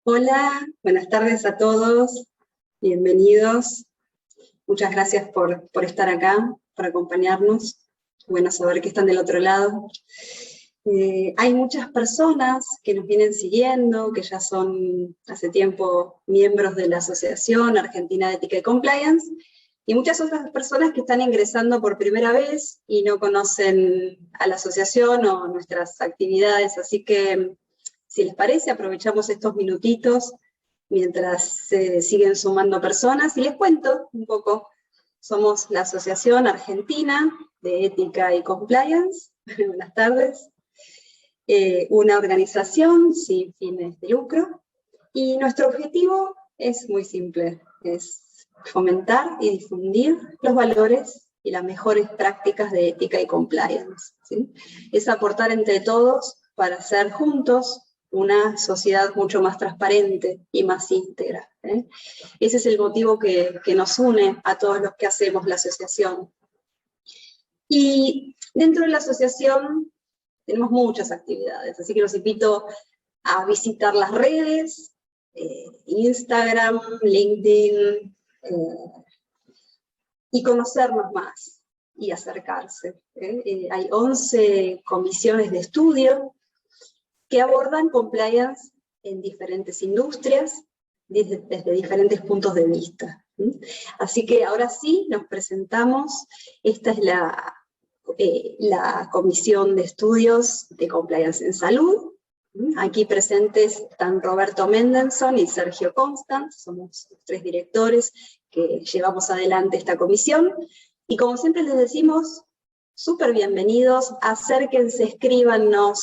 Hola, buenas tardes a todos, bienvenidos. Muchas gracias por estar acá, por acompañarnos. Bueno saber que están del otro lado. Hay muchas personas que nos vienen siguiendo, que ya son hace tiempo miembros de la Asociación Argentina de Ética y Compliance, y muchas otras personas que están ingresando por primera vez y no conocen a la asociación o nuestras actividades, así que si les parece, aprovechamos estos minutitos mientras se siguen sumando personas y les cuento un poco. Somos la Asociación Argentina de Ética y Compliance. Buenas tardes. Una organización sin fines de lucro. Y nuestro objetivo es muy simple, es fomentar y difundir los valores y las mejores prácticas de ética y compliance, ¿sí? Es aportar entre todos para hacer juntos una sociedad mucho más transparente y más íntegra, ¿eh? Ese es el motivo que nos une a todos los que hacemos la asociación. Y dentro de la asociación tenemos muchas actividades, así que los invito a visitar las redes, Instagram, LinkedIn, y conocernos más y acercarse. Hay 11 comisiones de estudio que abordan compliance en diferentes industrias, desde diferentes puntos de vista. Así que ahora sí, nos presentamos. Esta es la Comisión de Estudios de Compliance en Salud. Aquí presentes están Roberto Mendelson y Sergio Constant, somos los 3 directores que llevamos adelante esta comisión. Y como siempre les decimos, súper bienvenidos, acérquense, escríbanos,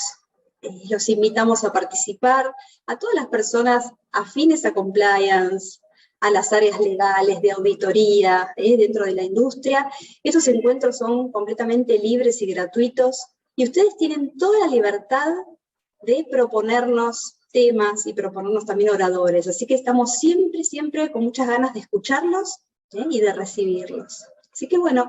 los invitamos a participar, a todas las personas afines a compliance, a las áreas legales, de auditoría, dentro de la industria. Esos encuentros son completamente libres y gratuitos, y ustedes tienen toda la libertad de proponernos temas y proponernos también oradores. Así que estamos siempre con muchas ganas de escucharlos y de recibirlos. Así que bueno,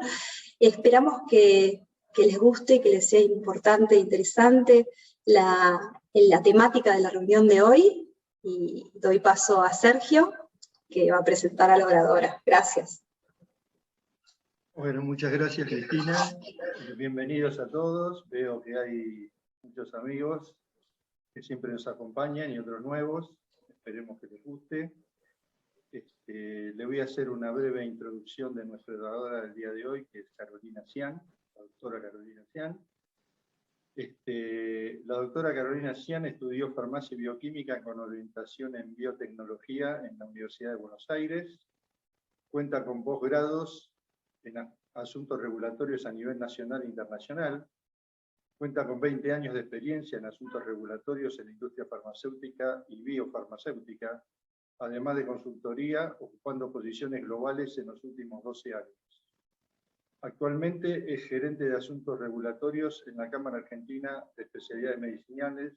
esperamos que les guste, que les sea importante e interesante la temática de la reunión de hoy, y doy paso a Sergio, que va a presentar a la oradora. Gracias. Bueno, muchas gracias, Cristina. Bienvenidos a todos. Veo que hay muchos amigos que siempre nos acompañan y otros nuevos. Esperemos que les guste. Le voy a hacer una breve introducción de nuestra oradora del día de hoy, que es Carolina Cian, la doctora Carolina Cian. La doctora Carolina Cian estudió farmacia y bioquímica con orientación en biotecnología en la Universidad de Buenos Aires. Cuenta con posgrados en asuntos regulatorios a nivel nacional e internacional. Cuenta con 20 años de experiencia en asuntos regulatorios en la industria farmacéutica y biofarmacéutica, además de consultoría, ocupando posiciones globales en los últimos 12 años. Actualmente es gerente de asuntos regulatorios en la Cámara Argentina de Especialidades Medicinales,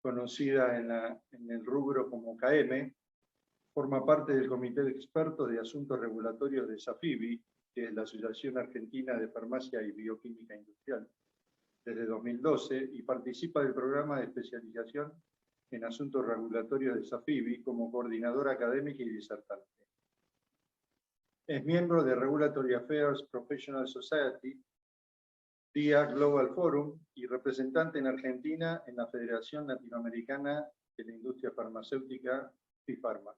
conocida en el rubro como CAEME. Forma parte del Comité de Expertos de Asuntos Regulatorios de SAFIBI, que es la Asociación Argentina de Farmacia y Bioquímica Industrial, desde 2012, y participa del programa de especialización en asuntos regulatorios de SAFIBI como coordinadora académica y disertante. Es miembro de Regulatory Affairs Professional Society, DIA Global Forum, y representante en Argentina en la Federación Latinoamericana de la Industria Farmacéutica, FIFARMA.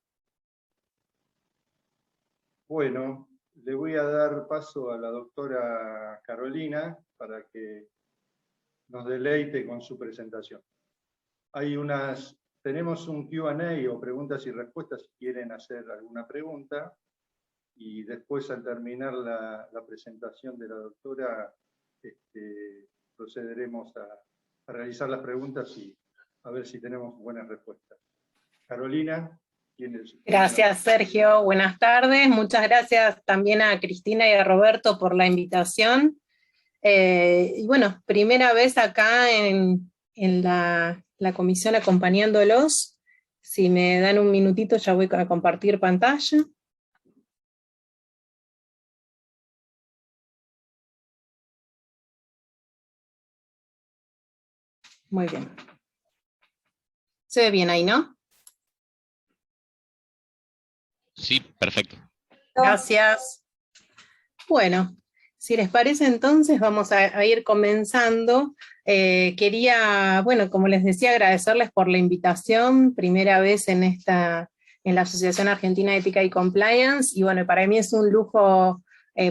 Bueno, le voy a dar paso a la doctora Carolina para que nos deleite con su presentación. Tenemos un Q&A o preguntas y respuestas si quieren hacer alguna pregunta, y después al terminar la presentación de la doctora procederemos a realizar las preguntas y a ver si tenemos buenas respuestas. Carolina. Gracias, Sergio. Buenas tardes. Muchas gracias también a Cristina y a Roberto por la invitación. Y bueno, primera vez acá en la comisión acompañándolos. Si me dan un minutito ya voy a compartir pantalla. Muy bien. Se ve bien ahí, ¿no? Sí, perfecto. Gracias. Bueno, si les parece entonces vamos a ir comenzando. Quería, bueno, como les decía, agradecerles por la invitación, primera vez en la Asociación Argentina de Ética y Compliance, y bueno, para mí es un lujo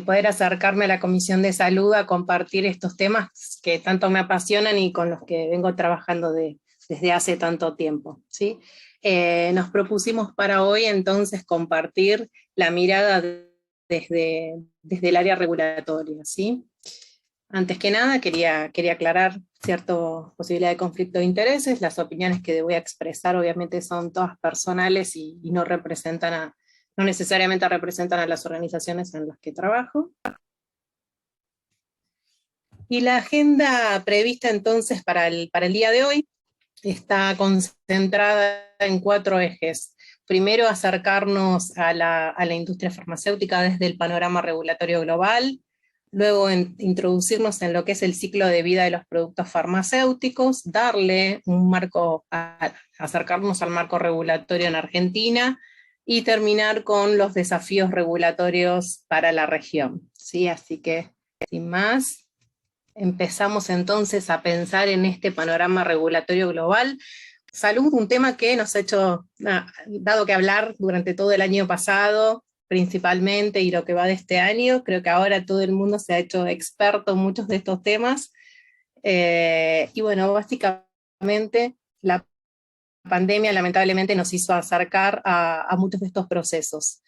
poder acercarme a la Comisión de Salud a compartir estos temas que tanto me apasionan y con los que vengo trabajando desde hace tanto tiempo, ¿sí? Nos propusimos para hoy entonces compartir la mirada desde el área regulatoria, ¿sí? Antes que nada, quería aclarar cierta posibilidad de conflicto de intereses. Las opiniones que voy a expresar obviamente son todas personales y no necesariamente representan a las organizaciones en las que trabajo. Y la agenda prevista entonces para el día de hoy está concentrada en 4 ejes. Primero, acercarnos a la industria farmacéutica desde el panorama regulatorio global. Luego, introducirnos en lo que es el ciclo de vida de los productos farmacéuticos, darle un marco, acercarnos al marco regulatorio en Argentina, y terminar con los desafíos regulatorios para la región, ¿sí? Así que, sin más, empezamos entonces a pensar en este panorama regulatorio global. Salud, un tema que nos ha dado que hablar durante todo el año pasado, principalmente, y lo que va de este año. Creo que ahora todo el mundo se ha hecho experto en muchos de estos temas. Y bueno, básicamente la pandemia lamentablemente nos hizo acercar a muchos de estos procesos.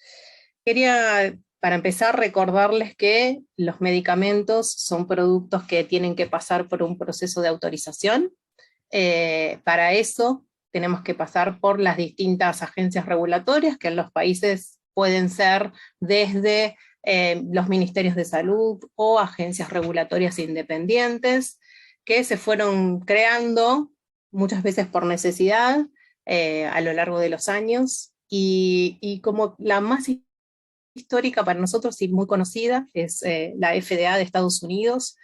Quería, para empezar, recordarles que los medicamentos son productos que tienen que pasar por un proceso de autorización. Para eso tenemos que pasar por las distintas agencias regulatorias, que en los países pueden ser desde los ministerios de salud o agencias regulatorias independientes, que se fueron creando muchas veces por necesidad a lo largo de los años, y como la más histórica para nosotros y muy conocida es la FDA de Estados Unidos,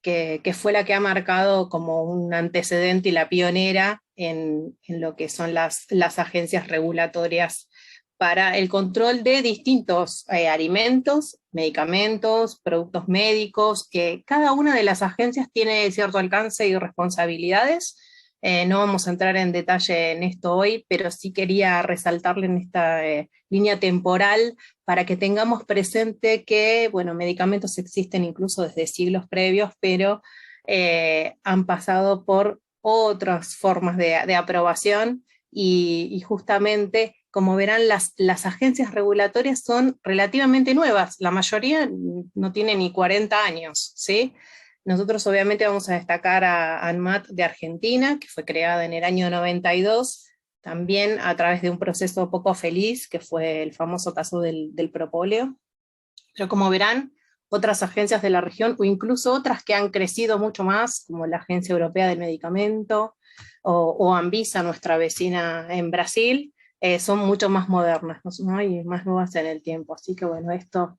que fue la que ha marcado como un antecedente y la pionera en lo que son las agencias regulatorias para el control de distintos alimentos, medicamentos, productos médicos, que cada una de las agencias tiene cierto alcance y responsabilidades. No vamos a entrar en detalle en esto hoy, pero sí quería resaltarle en esta línea temporal para que tengamos presente que, bueno, medicamentos existen incluso desde siglos previos, pero han pasado por otras formas de aprobación, y justamente, como verán, las agencias regulatorias son relativamente nuevas, la mayoría no tiene ni 40 años, ¿sí? Nosotros obviamente vamos a destacar a ANMAT de Argentina, que fue creada en el año 92, también a través de un proceso poco feliz, que fue el famoso caso del propóleo. Pero como verán, otras agencias de la región, o incluso otras que han crecido mucho más, como la Agencia Europea del Medicamento, o Anvisa, nuestra vecina en Brasil, son mucho más modernas, ¿no? Y más nuevas en el tiempo. Así que bueno, esto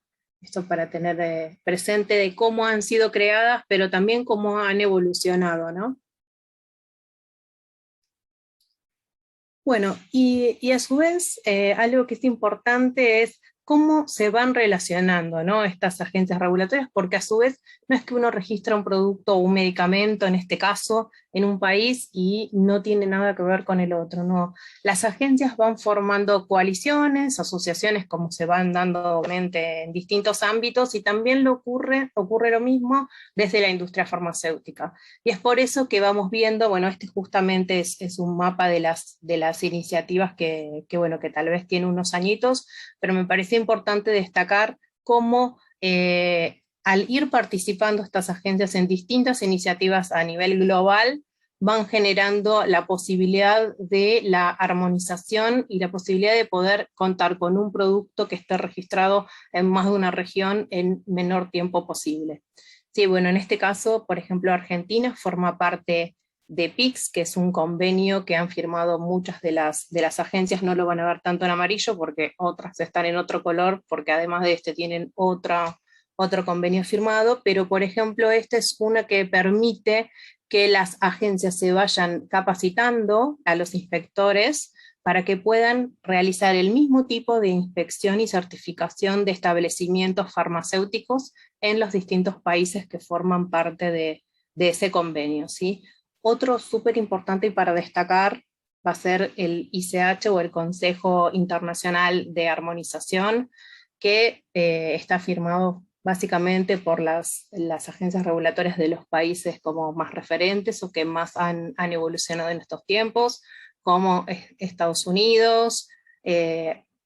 para tener presente de cómo han sido creadas, pero también cómo han evolucionado, ¿no? Bueno, y a su vez, algo que es importante es cómo se van relacionando, ¿no?, estas agencias regulatorias, porque a su vez no es que uno registra un producto o un medicamento, en este caso, en un país y no tiene nada que ver con el otro, no. Las agencias van formando coaliciones, asociaciones, como se van dando obviamente en distintos ámbitos, y también ocurre lo mismo desde la industria farmacéutica. Y es por eso que vamos viendo, bueno, este justamente es un mapa de las iniciativas que tal vez tiene unos añitos, pero me parece importante destacar cómo al ir participando estas agencias en distintas iniciativas a nivel global, van generando la posibilidad de la armonización y la posibilidad de poder contar con un producto que esté registrado en más de una región en menor tiempo posible. Sí, bueno, en este caso, por ejemplo, Argentina forma parte de PICS, que es un convenio que han firmado muchas de las agencias. No lo van a ver tanto en amarillo porque otras están en otro color, porque además de este tienen otro convenio firmado, pero por ejemplo esta es una que permite que las agencias se vayan capacitando a los inspectores para que puedan realizar el mismo tipo de inspección y certificación de establecimientos farmacéuticos en los distintos países que forman parte de ese convenio, ¿sí? Otro súper importante y para destacar va a ser el ICH o el Consejo Internacional de Armonización, que está firmado básicamente por las agencias regulatorias de los países como más referentes o que más han evolucionado en estos tiempos, como Estados Unidos,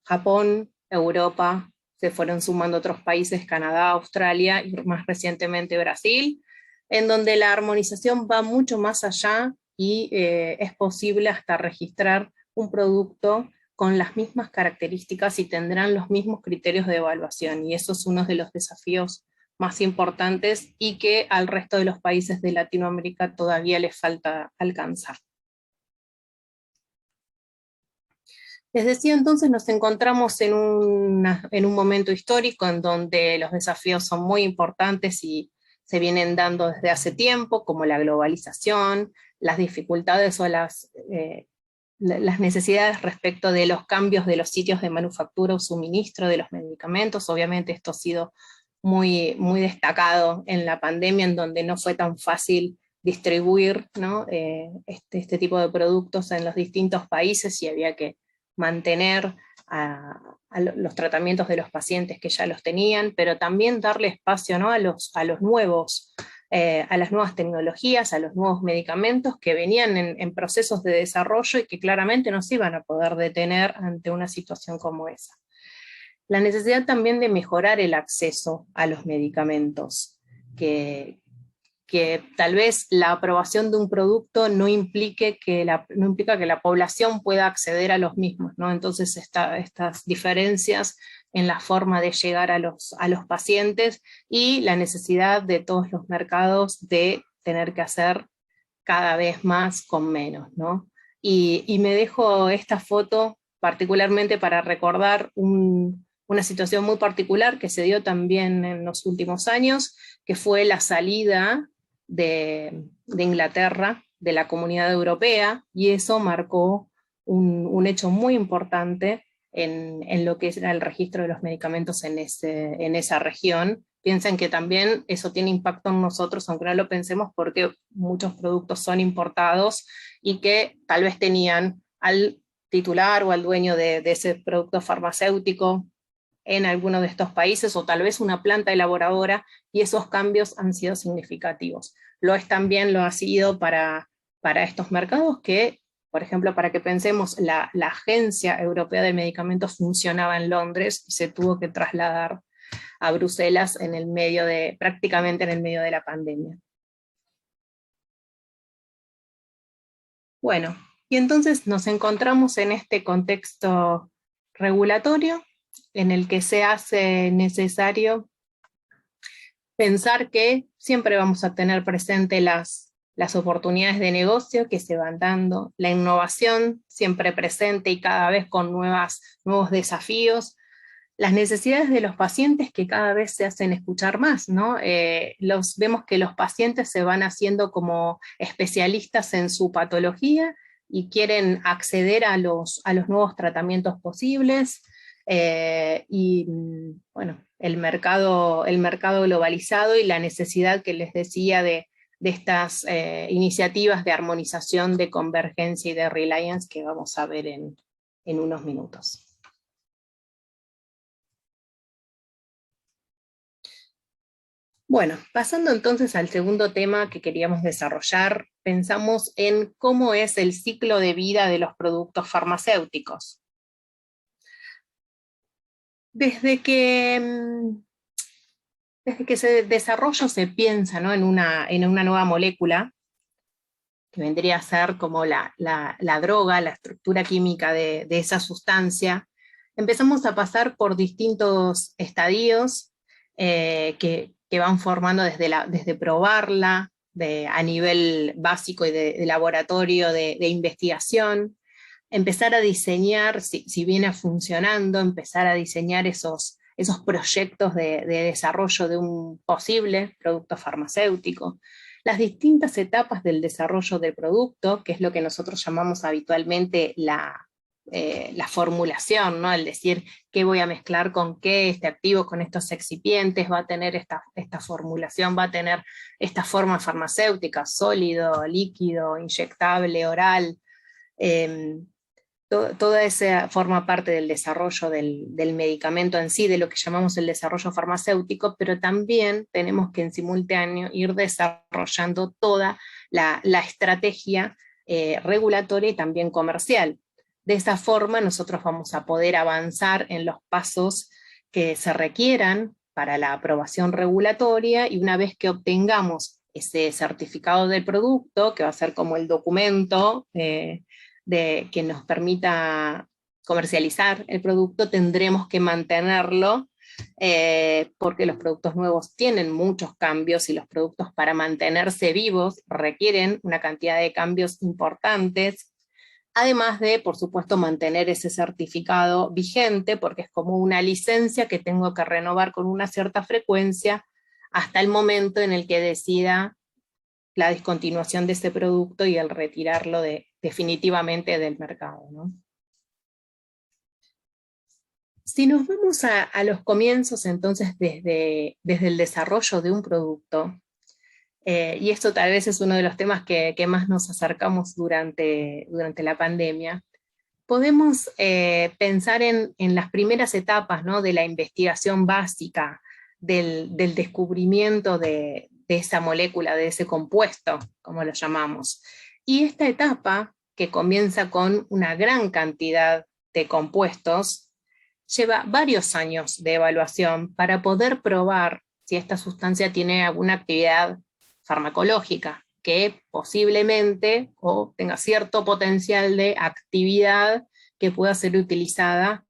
Japón, Europa, se fueron sumando otros países, Canadá, Australia y más recientemente Brasil, en donde la armonización va mucho más allá y es posible hasta registrar un producto con las mismas características y tendrán los mismos criterios de evaluación, y eso es uno de los desafíos más importantes y que al resto de los países de Latinoamérica todavía les falta alcanzar. Les decía, entonces nos encontramos en un momento histórico en donde los desafíos son muy importantes y se vienen dando desde hace tiempo, como la globalización, las dificultades o las necesidades respecto de los cambios de los sitios de manufactura o suministro de los medicamentos. Obviamente esto ha sido muy, muy destacado en la pandemia, en donde no fue tan fácil distribuir, ¿no? este tipo de productos en los distintos países y había que mantener a los tratamientos de los pacientes que ya los tenían, pero también darle espacio, ¿no? a los nuevos, a las nuevas tecnologías, a los nuevos medicamentos que venían en procesos de desarrollo y que claramente no se iban a poder detener ante una situación como esa. La necesidad también de mejorar el acceso a los medicamentos, que tal vez la aprobación de un producto no implica que la población pueda acceder a los mismos, ¿no? Entonces estas diferencias en la forma de llegar a los pacientes y la necesidad de todos los mercados de tener que hacer cada vez más con menos, ¿no? Y me dejo esta foto particularmente para recordar una situación muy particular que se dio también en los últimos años, que fue la salida de Inglaterra de la Comunidad Europea, y eso marcó un hecho muy importante en lo que era el registro de los medicamentos en esa región. Piensen que también eso tiene impacto en nosotros, aunque no lo pensemos, porque muchos productos son importados y que tal vez tenían al titular o al dueño de ese producto farmacéutico en alguno de estos países, o tal vez una planta elaboradora, y esos cambios han sido significativos. Lo ha sido para estos mercados que, por ejemplo, para que pensemos, la Agencia Europea de Medicamentos funcionaba en Londres y se tuvo que trasladar a Bruselas prácticamente en el medio de la pandemia. Bueno, y entonces nos encontramos en este contexto regulatorio en el que se hace necesario pensar que siempre vamos a tener presente las oportunidades de negocio que se van dando, la innovación siempre presente y cada vez con nuevos desafíos, las necesidades de los pacientes que cada vez se hacen escuchar más, ¿no? Vemos que los pacientes se van haciendo como especialistas en su patología y quieren acceder a los nuevos tratamientos posibles, y bueno, el mercado globalizado y la necesidad que les decía de estas iniciativas de armonización, de convergencia y de reliance que vamos a ver en unos minutos. Bueno, pasando entonces al segundo tema que queríamos desarrollar, pensamos en cómo es el ciclo de vida de los productos farmacéuticos. Desde que se desarrolla, se piensa, ¿no? en una nueva molécula, que vendría a ser como la droga, la estructura química de esa sustancia, empezamos a pasar por distintos estadios que van formando desde probarla a nivel básico y de laboratorio, de investigación, empezar a diseñar, si viene funcionando, empezar a diseñar esos proyectos de desarrollo de un posible producto farmacéutico, las distintas etapas del desarrollo del producto, que es lo que nosotros llamamos habitualmente la la formulación, ¿no? El decir qué voy a mezclar con qué, este activo con estos excipientes, va a tener esta formulación, va a tener esta forma farmacéutica, sólido, líquido, inyectable, oral. Toda esa forma parte del desarrollo del medicamento en sí, de lo que llamamos el desarrollo farmacéutico, pero también tenemos que en simultáneo ir desarrollando toda la estrategia regulatoria y también comercial. De esa forma nosotros vamos a poder avanzar en los pasos que se requieran para la aprobación regulatoria, y una vez que obtengamos ese certificado del producto, que va a ser como el documento que nos permita comercializar el producto, tendremos que mantenerlo, porque los productos nuevos tienen muchos cambios, y los productos, para mantenerse vivos, requieren una cantidad de cambios importantes, además de, por supuesto, mantener ese certificado vigente, porque es como una licencia que tengo que renovar con una cierta frecuencia hasta el momento en el que decida la discontinuación de ese producto y el retirarlo definitivamente del mercado, ¿no? Si nos vamos a los comienzos, entonces, desde el desarrollo de un producto, y esto tal vez es uno de los temas que más nos acercamos durante la pandemia, podemos pensar en las primeras etapas, ¿no? De la investigación básica, del descubrimiento de esa molécula, de ese compuesto, como lo llamamos. Y esta etapa, que comienza con una gran cantidad de compuestos, lleva varios años de evaluación para poder probar si esta sustancia tiene alguna actividad farmacológica, que posiblemente o tenga cierto potencial de actividad que pueda ser utilizada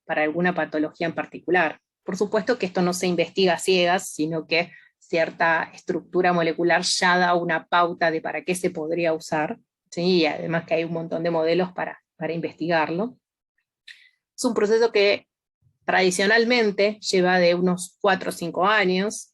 para alguna patología en particular. Por supuesto que esto no se investiga a ciegas, sino que cierta estructura molecular ya da una pauta de para qué se podría usar, ¿sí? Y además que hay un montón de modelos para investigarlo. Es un proceso que tradicionalmente lleva de unos 4 o 5 años,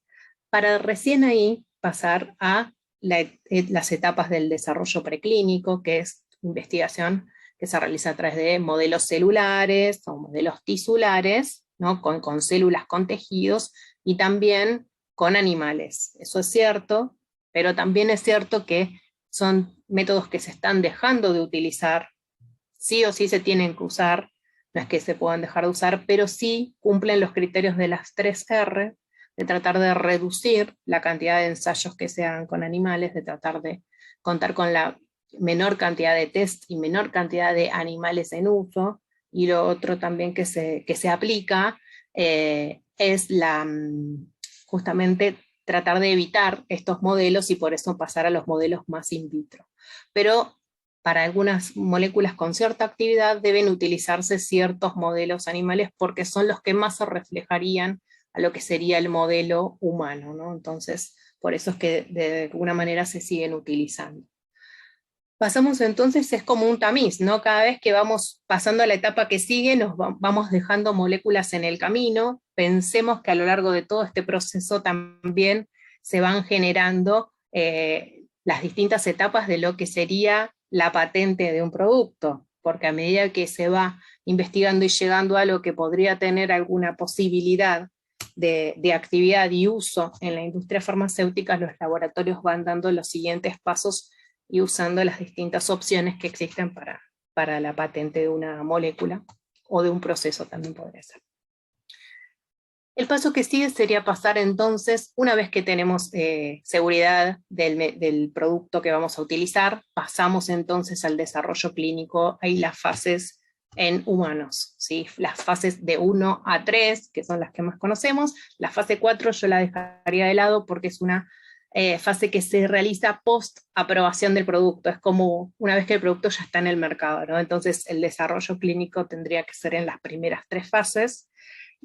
para recién ahí pasar a las etapas del desarrollo preclínico, que es investigación que se realiza a través de modelos celulares o modelos tisulares, ¿no? con células con tejidos, y también con animales. Eso es cierto, pero también es cierto que son métodos que se están dejando de utilizar. Sí o sí se tienen que usar, no es que se puedan dejar de usar, pero sí cumplen los criterios de las 3R, de tratar de reducir la cantidad de ensayos que se hagan con animales, de tratar de contar con la menor cantidad de test y menor cantidad de animales en uso. Y lo otro también que se aplica es justamente tratar de evitar estos modelos, y por eso pasar a los modelos más in vitro. Pero para algunas moléculas con cierta actividad deben utilizarse ciertos modelos animales, porque son los que más se reflejarían a lo que sería el modelo humano, ¿no? Entonces, por eso es que de alguna manera se siguen utilizando. Pasamos entonces, es como un tamiz, ¿no? Cada vez que vamos pasando a la etapa que sigue, nos vamos dejando moléculas en el camino. Pensemos que a lo largo de todo este proceso también se van generando las distintas etapas de lo que sería la patente de un producto, porque a medida que se va investigando y llegando a algo que podría tener alguna posibilidad de actividad y uso en la industria farmacéutica, los laboratorios van dando los siguientes pasos y usando las distintas opciones que existen para la patente de una molécula, o de un proceso también podría ser. El paso que sigue sería pasar entonces, una vez que tenemos seguridad del producto que vamos a utilizar, pasamos entonces al desarrollo clínico. Hay las fases en humanos, ¿sí? Las fases de 1 a 3, que son las que más conocemos. La fase 4 yo la dejaría de lado porque es una fase que se realiza post aprobación del producto. Es como una vez que el producto ya está en el mercado, ¿no? Entonces el desarrollo clínico tendría que ser en las primeras 3 fases.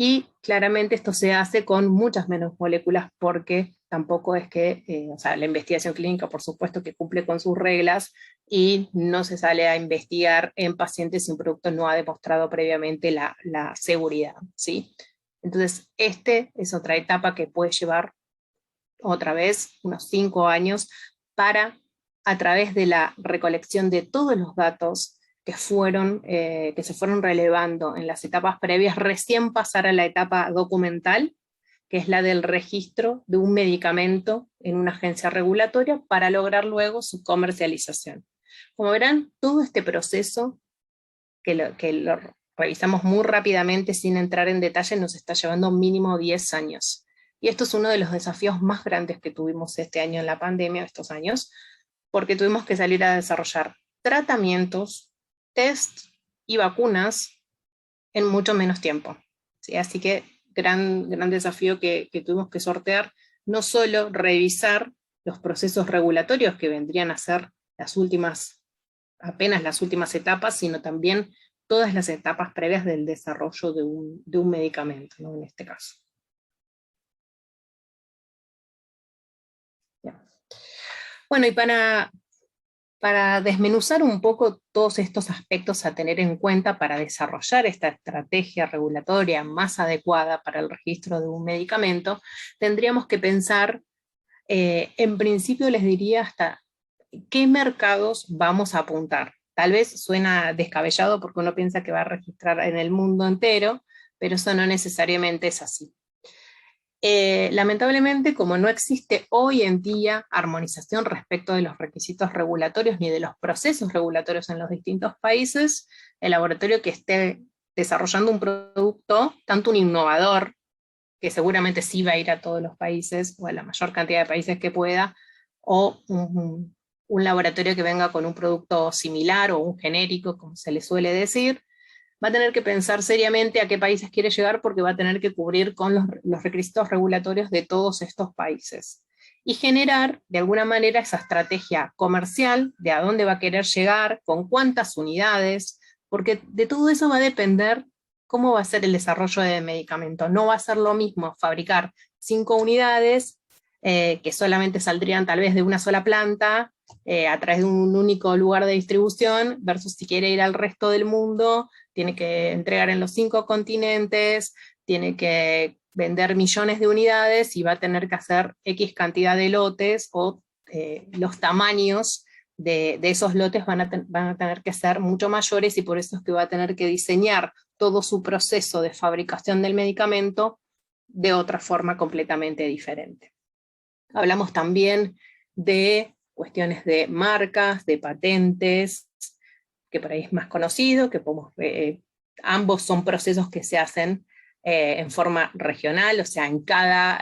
Y claramente esto se hace con muchas menos moléculas, porque tampoco es que, o sea, la investigación clínica por supuesto que cumple con sus reglas, y no se sale a investigar en pacientes si un producto no ha demostrado previamente la seguridad, ¿sí? Entonces, es otra etapa que puede llevar otra vez unos 5 años para, a través de la recolección de todos los datos que se fueron relevando en las etapas previas, recién pasar a la etapa documental, que es la del registro de un medicamento en una agencia regulatoria para lograr luego su comercialización. Como verán, todo este proceso, que lo revisamos muy rápidamente sin entrar en detalle, nos está llevando mínimo 10 años. Y esto es uno de los desafíos más grandes que tuvimos este año en la pandemia, estos años, porque tuvimos que salir a desarrollar tratamientos, test y vacunas en mucho menos tiempo. ¿Sí? Así que gran desafío que tuvimos que sortear, no solo revisar los procesos regulatorios que vendrían a ser apenas las últimas etapas, sino también todas las etapas previas del desarrollo de un medicamento, ¿no? En este caso. Bien. Bueno, y para desmenuzar un poco todos estos aspectos a tener en cuenta para desarrollar esta estrategia regulatoria más adecuada para el registro de un medicamento, tendríamos que pensar, en principio les diría hasta qué mercados vamos a apuntar. Tal vez suena descabellado porque uno piensa que va a registrar en el mundo entero, pero eso no necesariamente es así. Lamentablemente, como no existe hoy en día armonización respecto de los requisitos regulatorios ni de los procesos regulatorios en los distintos países, el laboratorio que esté desarrollando un producto, tanto un innovador, que seguramente sí va a ir a todos los países, o a la mayor cantidad de países que pueda, o un laboratorio que venga con un producto similar o un genérico, como se le suele decir, va a tener que pensar seriamente a qué países quiere llegar porque va a tener que cubrir con los requisitos regulatorios de todos estos países. Y generar, de alguna manera, esa estrategia comercial de a dónde va a querer llegar, con cuántas unidades, porque de todo eso va a depender cómo va a ser el desarrollo del medicamento. No va a ser lo mismo fabricar 5 unidades que solamente saldrían tal vez de una sola planta, a través de un único lugar de distribución, versus si quiere ir al resto del mundo, tiene que entregar en los 5 continentes, tiene que vender millones de unidades y va a tener que hacer X cantidad de lotes, o los tamaños de esos lotes van a tener que ser mucho mayores, y por eso es que va a tener que diseñar todo su proceso de fabricación del medicamento de otra forma completamente diferente. Hablamos también de cuestiones de marcas, de patentes, que por ahí es más conocido, que ambos son procesos que se hacen en forma regional, o sea, en cada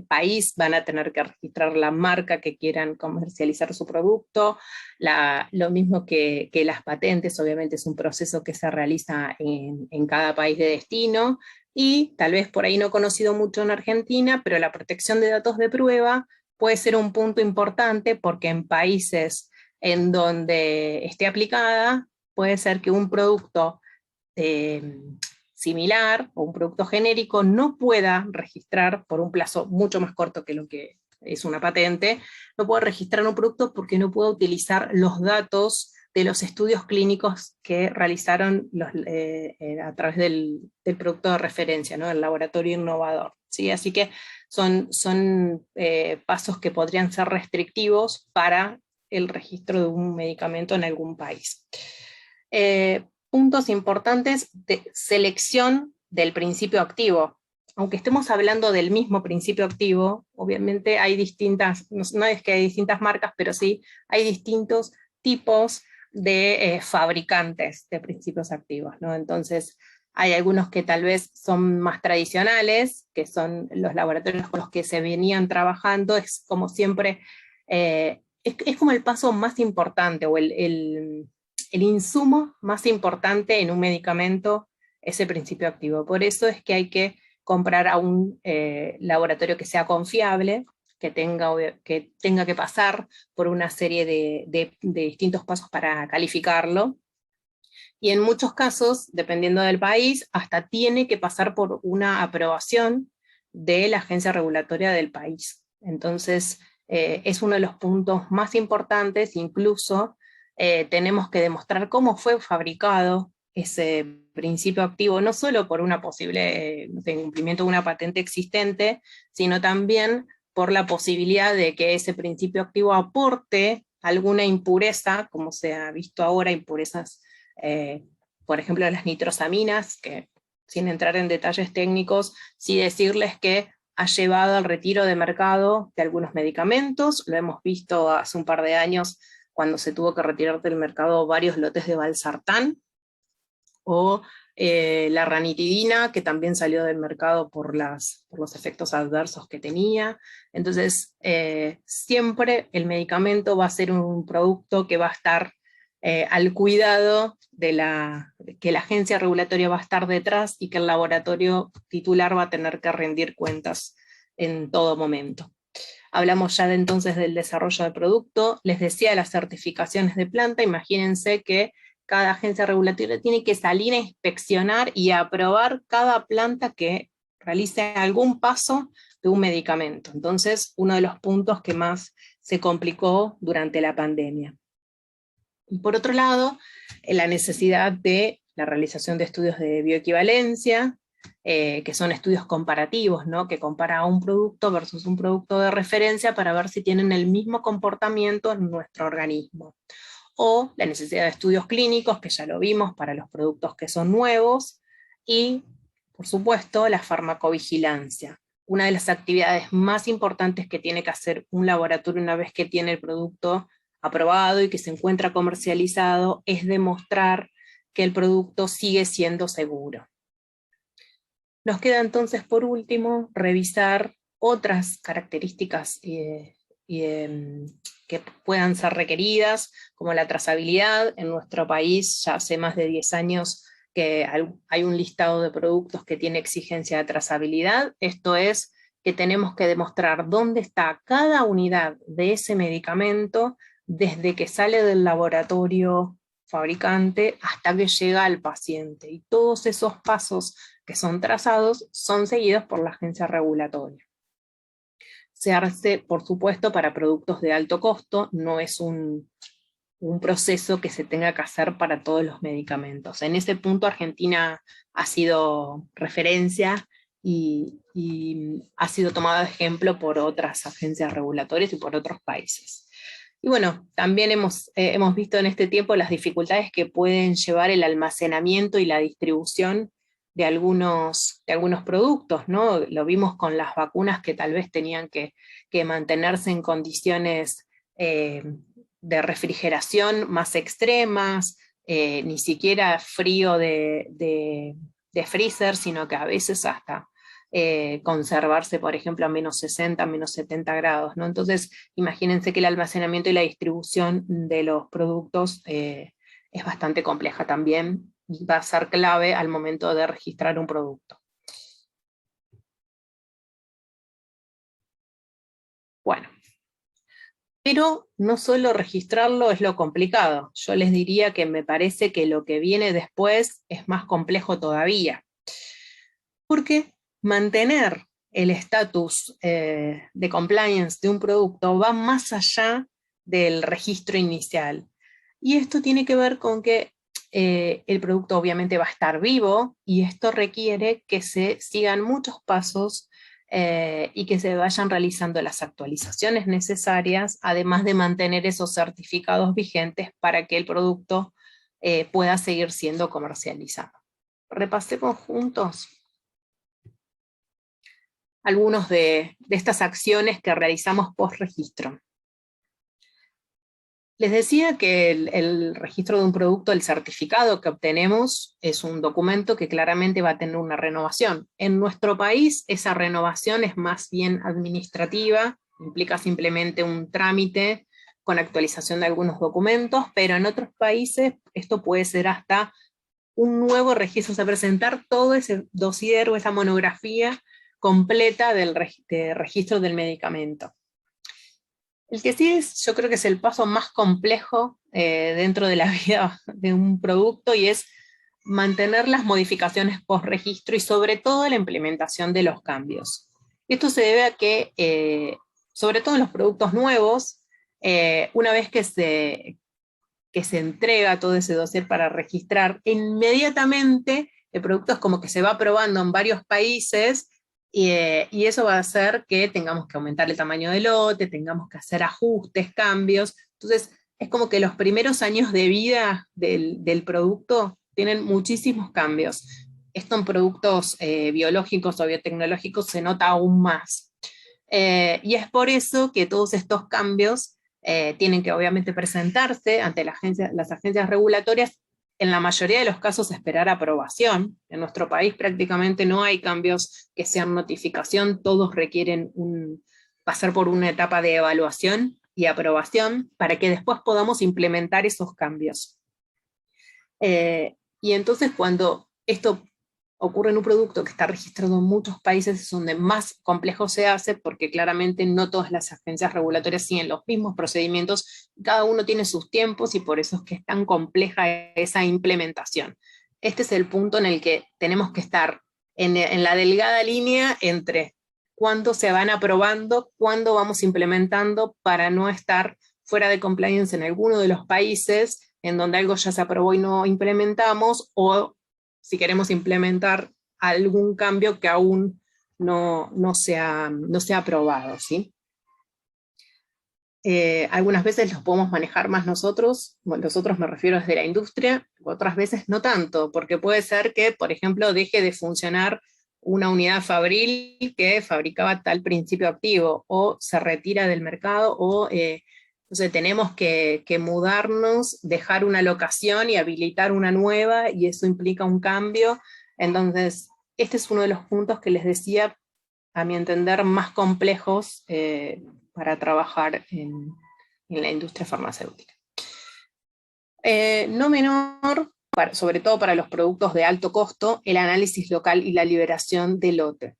país van a tener que registrar la marca que quieran comercializar su producto. Lo mismo que las patentes, obviamente es un proceso que se realiza en cada país de destino, y tal vez por ahí no conocido mucho en Argentina, pero la protección de datos de prueba puede ser un punto importante, porque en países en donde esté aplicada, puede ser que un producto similar o un producto genérico no pueda registrar por un plazo mucho más corto que lo que es una patente, no puede registrar un producto porque no puede utilizar los datos de los estudios clínicos que realizaron a través del producto de referencia, ¿no? El laboratorio innovador, ¿sí? Así que son pasos que podrían ser restrictivos para el registro de un medicamento en algún país. Puntos importantes de selección del principio activo. Aunque estemos hablando del mismo principio activo, obviamente hay distintas, no es que hay distintas marcas, pero sí hay distintos tipos de fabricantes de principios activos, ¿no? Entonces, hay algunos que tal vez son más tradicionales, que son los laboratorios con los que se venían trabajando. Es como siempre, es como el paso más importante, o el insumo más importante en un medicamento, ese principio activo. Por eso es que hay que comprar a un laboratorio que sea confiable, que tenga que pasar por una serie de distintos pasos para calificarlo. Y en muchos casos, dependiendo del país, hasta tiene que pasar por una aprobación de la agencia regulatoria del país. Entonces, es uno de los puntos más importantes. Incluso tenemos que demostrar cómo fue fabricado ese principio activo, no solo por una posible cumplimiento de una patente existente, sino también por la posibilidad de que ese principio activo aporte alguna impureza, como se ha visto ahora, impurezas por ejemplo, las nitrosaminas, que sin entrar en detalles técnicos, sí decirles que ha llevado al retiro de mercado de algunos medicamentos. Lo hemos visto hace un par de años cuando se tuvo que retirar del mercado varios lotes de valsartán, o la ranitidina, que también salió del mercado por los efectos adversos que tenía. Entonces, siempre el medicamento va a ser un producto que va a estar al cuidado que la agencia regulatoria va a estar detrás y que el laboratorio titular va a tener que rendir cuentas en todo momento. Hablamos ya entonces del desarrollo del producto. Les decía de las certificaciones de planta. Imagínense que cada agencia regulatoria tiene que salir a inspeccionar y a aprobar cada planta que realice algún paso de un medicamento. Entonces, uno de los puntos que más se complicó durante la pandemia. Y por otro lado, la necesidad de la realización de estudios de bioequivalencia, que son estudios comparativos, ¿no? Que compara un producto versus un producto de referencia para ver si tienen el mismo comportamiento en nuestro organismo. O la necesidad de estudios clínicos, que ya lo vimos, para los productos que son nuevos, y, por supuesto, la farmacovigilancia. Una de las actividades más importantes que tiene que hacer un laboratorio una vez que tiene el producto aprobado y que se encuentra comercializado es demostrar que el producto sigue siendo seguro. Nos queda entonces, por último, revisar otras características que puedan ser requeridas, como la trazabilidad. En nuestro país ya hace más de 10 años que hay un listado de productos que tiene exigencia de trazabilidad. Esto es que tenemos que demostrar dónde está cada unidad de ese medicamento desde que sale del laboratorio fabricante hasta que llega al paciente. Y todos esos pasos que son trazados son seguidos por la agencia regulatoria. Se hace, por supuesto, para productos de alto costo, no es un proceso que se tenga que hacer para todos los medicamentos. En ese punto Argentina ha sido referencia y ha sido tomado de ejemplo por otras agencias regulatorias y por otros países. Y bueno, también hemos visto en este tiempo las dificultades que pueden llevar el almacenamiento y la distribución de algunos productos, ¿no? Lo vimos con las vacunas que tal vez tenían que mantenerse en condiciones de refrigeración más extremas, ni siquiera frío de freezer, sino que a veces hasta conservarse, por ejemplo, a menos 60, menos 70 grados, ¿no? Entonces, imagínense que el almacenamiento y la distribución de los productos es bastante compleja también, y va a ser clave al momento de registrar un producto. Bueno, pero no solo registrarlo es lo complicado. Yo les diría que me parece que lo que viene después es más complejo todavía. Porque mantener el estatus de compliance de un producto va más allá del registro inicial. Y esto tiene que ver con que el producto obviamente va a estar vivo, y esto requiere que se sigan muchos pasos y que se vayan realizando las actualizaciones necesarias, además de mantener esos certificados vigentes para que el producto pueda seguir siendo comercializado. Repasemos juntos algunos de estas acciones que realizamos post-registro. Les decía que el registro de un producto, el certificado que obtenemos, es un documento que claramente va a tener una renovación. En nuestro país esa renovación es más bien administrativa, implica simplemente un trámite con actualización de algunos documentos, pero en otros países esto puede ser hasta un nuevo registro, o sea, presentar todo ese dossier o esa monografía completa del registro del medicamento. El que sí yo creo que es el paso más complejo dentro de la vida de un producto, y es mantener las modificaciones post-registro y sobre todo la implementación de los cambios. Esto se debe a que, sobre todo en los productos nuevos, una vez que se entrega todo ese dossier para registrar, inmediatamente el producto es como que se va probando en varios países, y eso va a hacer que tengamos que aumentar el tamaño del lote, tengamos que hacer ajustes, cambios. Entonces, es como que los primeros años de vida del producto tienen muchísimos cambios. Esto en productos biológicos o biotecnológicos se nota aún más. Y es por eso que todos estos cambios tienen que obviamente presentarse ante las agencias regulatorias, en la mayoría de los casos esperar aprobación. En nuestro país prácticamente no hay cambios que sean notificación, todos requieren pasar por una etapa de evaluación y aprobación para que después podamos implementar esos cambios. Y entonces cuando esto ocurre en un producto que está registrado en muchos países, es donde más complejo se hace, porque claramente no todas las agencias regulatorias siguen los mismos procedimientos, cada uno tiene sus tiempos y por eso es que es tan compleja esa implementación. Este es el punto en el que tenemos que estar en la delgada línea entre cuándo se van aprobando, cuándo vamos implementando, para no estar fuera de compliance en alguno de los países en donde algo ya se aprobó y no implementamos, o si queremos implementar algún cambio que aún no se ha aprobado, ¿sí? Algunas veces los podemos manejar más nosotros, bueno, nosotros me refiero desde la industria, otras veces no tanto, porque puede ser que, por ejemplo, deje de funcionar una unidad fabril que fabricaba tal principio activo, o se retira del mercado, o entonces tenemos que mudarnos, dejar una locación y habilitar una nueva, y eso implica un cambio. Entonces, este es uno de los puntos que les decía, a mi entender, más complejos para trabajar en la industria farmacéutica. No menor, sobre todo para los productos de alto costo, el análisis local y la liberación de lote.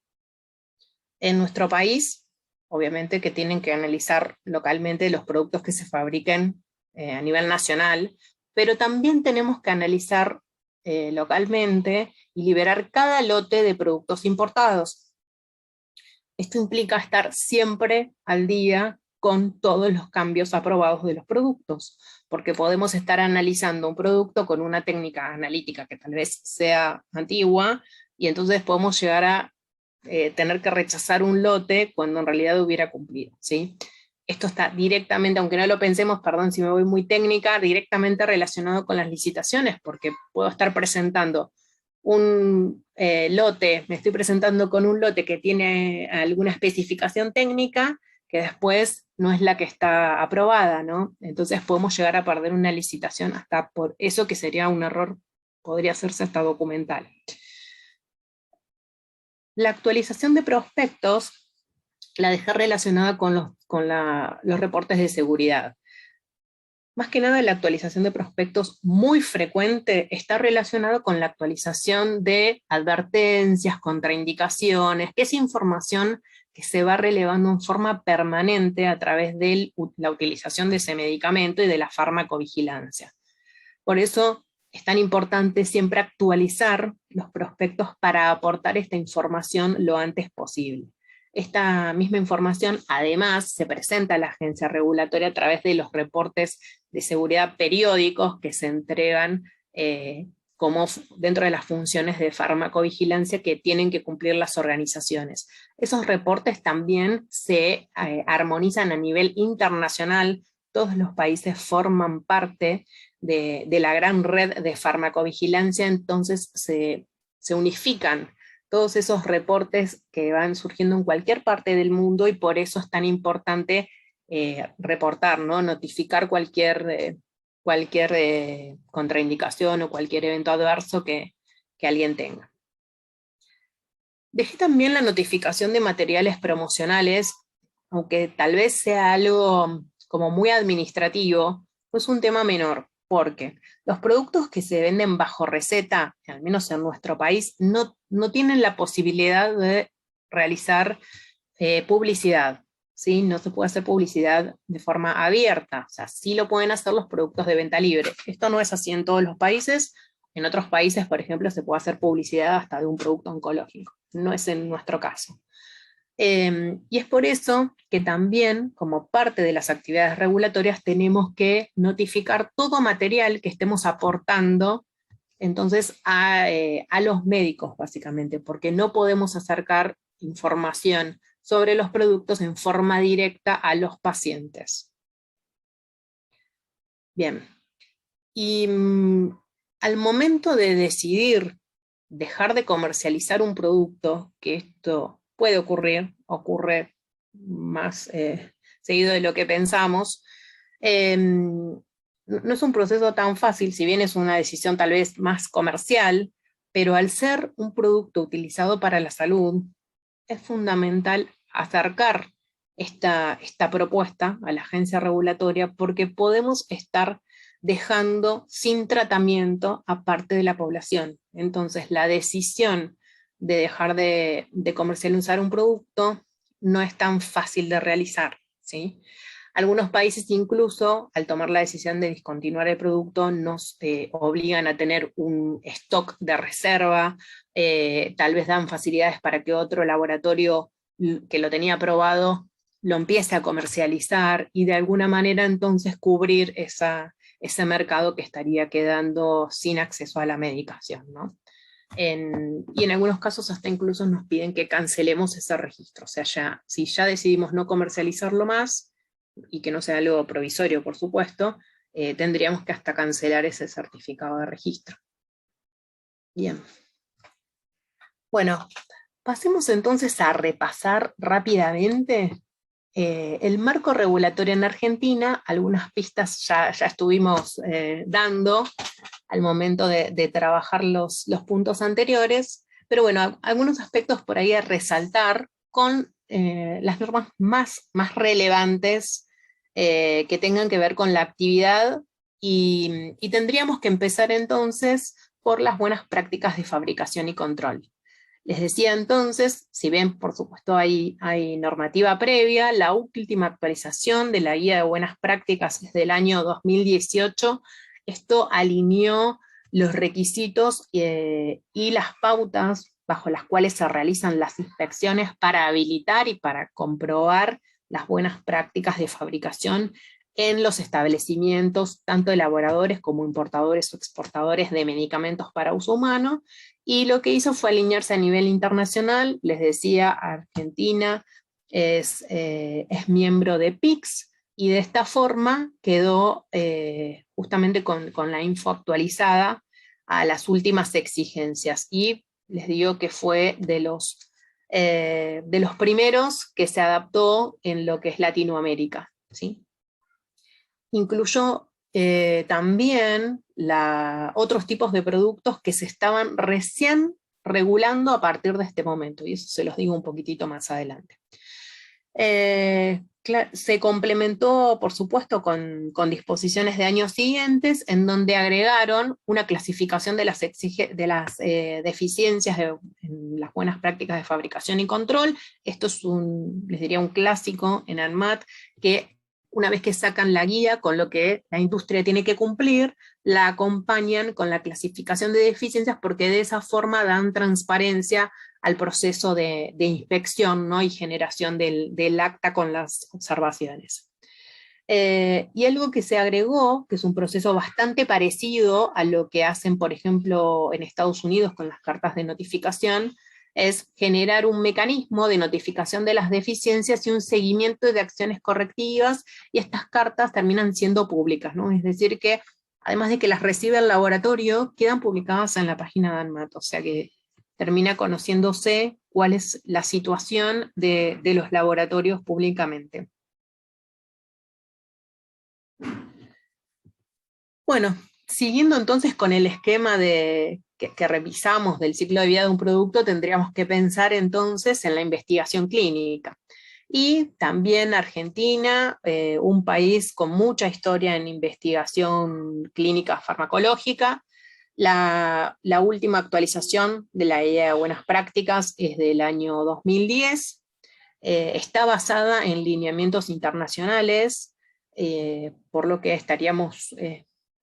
En nuestro país, obviamente que tienen que analizar localmente los productos que se fabriquen a nivel nacional, pero también tenemos que analizar localmente y liberar cada lote de productos importados. Esto implica estar siempre al día con todos los cambios aprobados de los productos, porque podemos estar analizando un producto con una técnica analítica que tal vez sea antigua, y entonces podemos llegar a tener que rechazar un lote cuando en realidad hubiera cumplido, ¿sí? Esto está directamente, aunque no lo pensemos, perdón si me voy muy técnica, directamente relacionado con las licitaciones, porque puedo estar presentando un lote, me estoy presentando con un lote que tiene alguna especificación técnica que después no es la que está aprobada, ¿no? Entonces podemos llegar a perder una licitación hasta por eso, que sería un error, podría hacerse hasta documental. La actualización de prospectos la dejé relacionada con los reportes de seguridad. Más que nada, la actualización de prospectos muy frecuente está relacionada con la actualización de advertencias, contraindicaciones, que es información que se va relevando en forma permanente a través de la utilización de ese medicamento y de la farmacovigilancia. Por eso es tan importante siempre actualizar los prospectos para aportar esta información lo antes posible. Esta misma información además se presenta a la agencia regulatoria a través de los reportes de seguridad periódicos que se entregan como dentro de las funciones de farmacovigilancia que tienen que cumplir las organizaciones. Esos reportes también se armonizan a nivel internacional. Todos los países forman parte de la gran red de farmacovigilancia, entonces se unifican todos esos reportes que van surgiendo en cualquier parte del mundo, y por eso es tan importante reportar, ¿no? Notificar cualquier contraindicación o cualquier evento adverso que alguien tenga. Dejé también la notificación de materiales promocionales, aunque tal vez sea algo como muy administrativo, pues un tema menor, porque los productos que se venden bajo receta, al menos en nuestro país, no tienen la posibilidad de realizar publicidad, ¿sí? No se puede hacer publicidad de forma abierta, o sea, sí lo pueden hacer los productos de venta libre. Esto no es así en todos los países. En otros países, por ejemplo, se puede hacer publicidad hasta de un producto oncológico. No es en nuestro caso. Y es por eso que también, como parte de las actividades regulatorias, tenemos que notificar todo material que estemos aportando entonces a los médicos, básicamente, porque no podemos acercar información sobre los productos en forma directa a los pacientes. Bien. Y al momento de decidir dejar de comercializar un producto, que esto puede ocurre más seguido de lo que pensamos, no es un proceso tan fácil, si bien es una decisión tal vez más comercial, pero al ser un producto utilizado para la salud, es fundamental acercar esta propuesta a la agencia regulatoria, porque podemos estar dejando sin tratamiento a parte de la población. Entonces, la decisión de dejar de comercializar un producto no es tan fácil de realizar, ¿sí? Algunos países incluso, al tomar la decisión de discontinuar el producto, nos obligan a tener un stock de reserva, tal vez dan facilidades para que otro laboratorio que lo tenía aprobado lo empiece a comercializar y de alguna manera entonces cubrir ese mercado que estaría quedando sin acceso a la medicación, ¿no? Y en algunos casos hasta incluso nos piden que cancelemos ese registro, o sea, si ya decidimos no comercializarlo más, y que no sea algo provisorio, por supuesto, tendríamos que hasta cancelar ese certificado de registro. Bien. Bueno, pasemos entonces a repasar rápidamente el marco regulatorio en Argentina. Algunas pistas ya estuvimos dando al momento de trabajar los puntos anteriores, pero bueno, algunos aspectos por ahí a resaltar con las normas más relevantes que tengan que ver con la actividad, y tendríamos que empezar entonces por las buenas prácticas de fabricación y control. Les decía entonces, si bien por supuesto hay normativa previa, la última actualización de la Guía de Buenas Prácticas es del año 2018, esto alineó los requisitos y las pautas bajo las cuales se realizan las inspecciones para habilitar y para comprobar las buenas prácticas de fabricación en los establecimientos, tanto elaboradores como importadores o exportadores de medicamentos para uso humano, y lo que hizo fue alinearse a nivel internacional. Les decía, Argentina es miembro de PICS, y de esta forma quedó justamente con la info actualizada a las últimas exigencias, y les digo que fue de los primeros que se adaptó en lo que es Latinoamérica, ¿sí? Incluyó también otros tipos de productos que se estaban recién regulando a partir de este momento, y eso se los digo un poquitito más adelante. Se complementó, por supuesto, con disposiciones de años siguientes, en donde agregaron una clasificación de las deficiencias en las buenas prácticas de fabricación y control. Esto es les diría, un clásico en ANMAT, que una vez que sacan la guía con lo que la industria tiene que cumplir, la acompañan con la clasificación de deficiencias, porque de esa forma dan transparencia al proceso de inspección, ¿no? Y generación del acta con las observaciones. Y algo que se agregó, que es un proceso bastante parecido a lo que hacen, por ejemplo, en Estados Unidos con las cartas de notificación, es generar un mecanismo de notificación de las deficiencias y un seguimiento de acciones correctivas, y estas cartas terminan siendo públicas, ¿no? Es decir que, además de que las recibe el laboratorio, quedan publicadas en la página de ANMAT, o sea que termina conociéndose cuál es la situación de los laboratorios públicamente. Bueno, siguiendo entonces con el esquema que revisamos del ciclo de vida de un producto, tendríamos que pensar entonces en la investigación clínica. Y también Argentina, un país con mucha historia en investigación clínica farmacológica. La última actualización de la Guía de Buenas Prácticas es del año 2010. Está basada en lineamientos internacionales, por lo que estaríamos